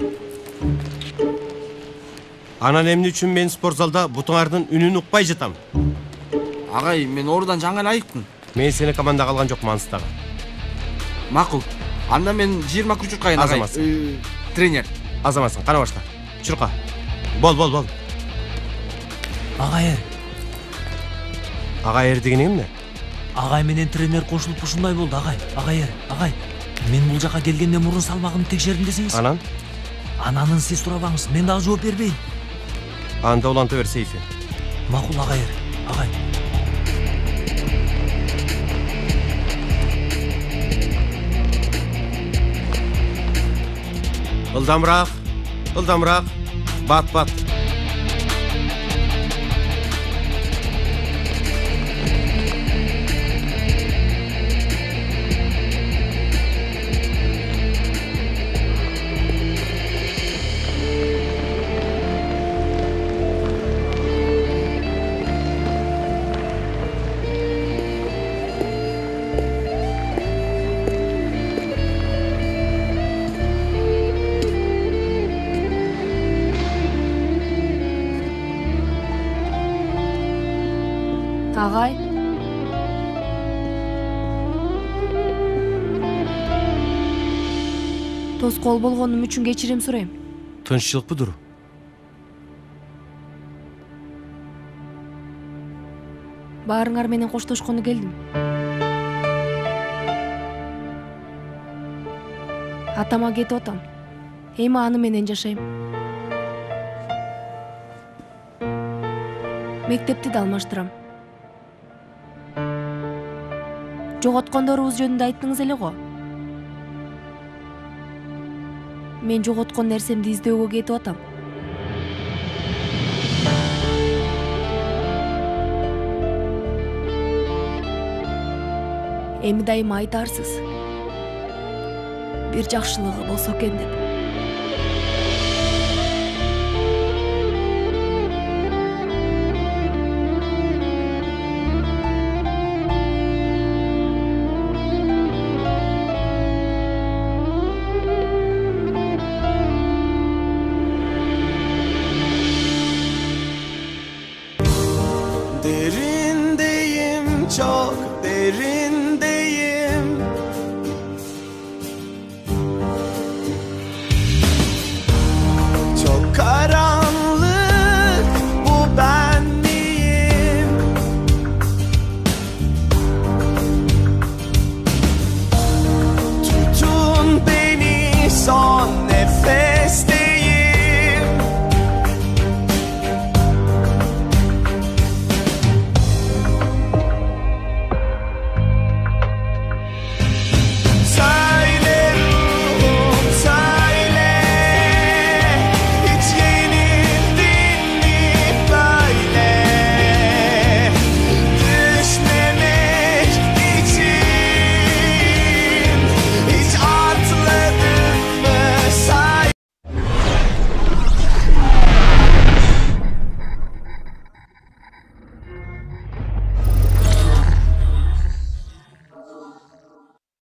Анан эмне үчүн мен спортзалда бутуңардын үнүн укпай жатам? Агай, мен ордан жаңы эле айыктым. Мен сени командага алган жокмун аныстагы. Макул. Анда мен 20 чуркайын агай. Тренер. Азаматсың, кана башла. Чурка. Бол. Агай деген эмне? Агай менен тренер кошулуп ушундай болду, агай. Мен бул жака келгенде мурун салмагымды текшердим десеңиз. Ананын сиз сурабаңыз, мен дагы жооп бербейин. Анда уланта бер, Сейфи. Макул, агай. Ылдамыраак. Бат. Агай. Тоскоол болгонум үчүн кечирим сурайм. Тынччылыкпыдыр? Баарыңар менен коштошкону келдим. Атама кетип атам. Эми аны менен жашайм. Мектепти да алмаштырам. Жоготкондорубуз жөнүндө айттыңыз эле го. Мен жоготкон нерсемди издөөгө кетип атам. Эми дайыма айтарсыз. Бир жакшылыгы болсо экен деп.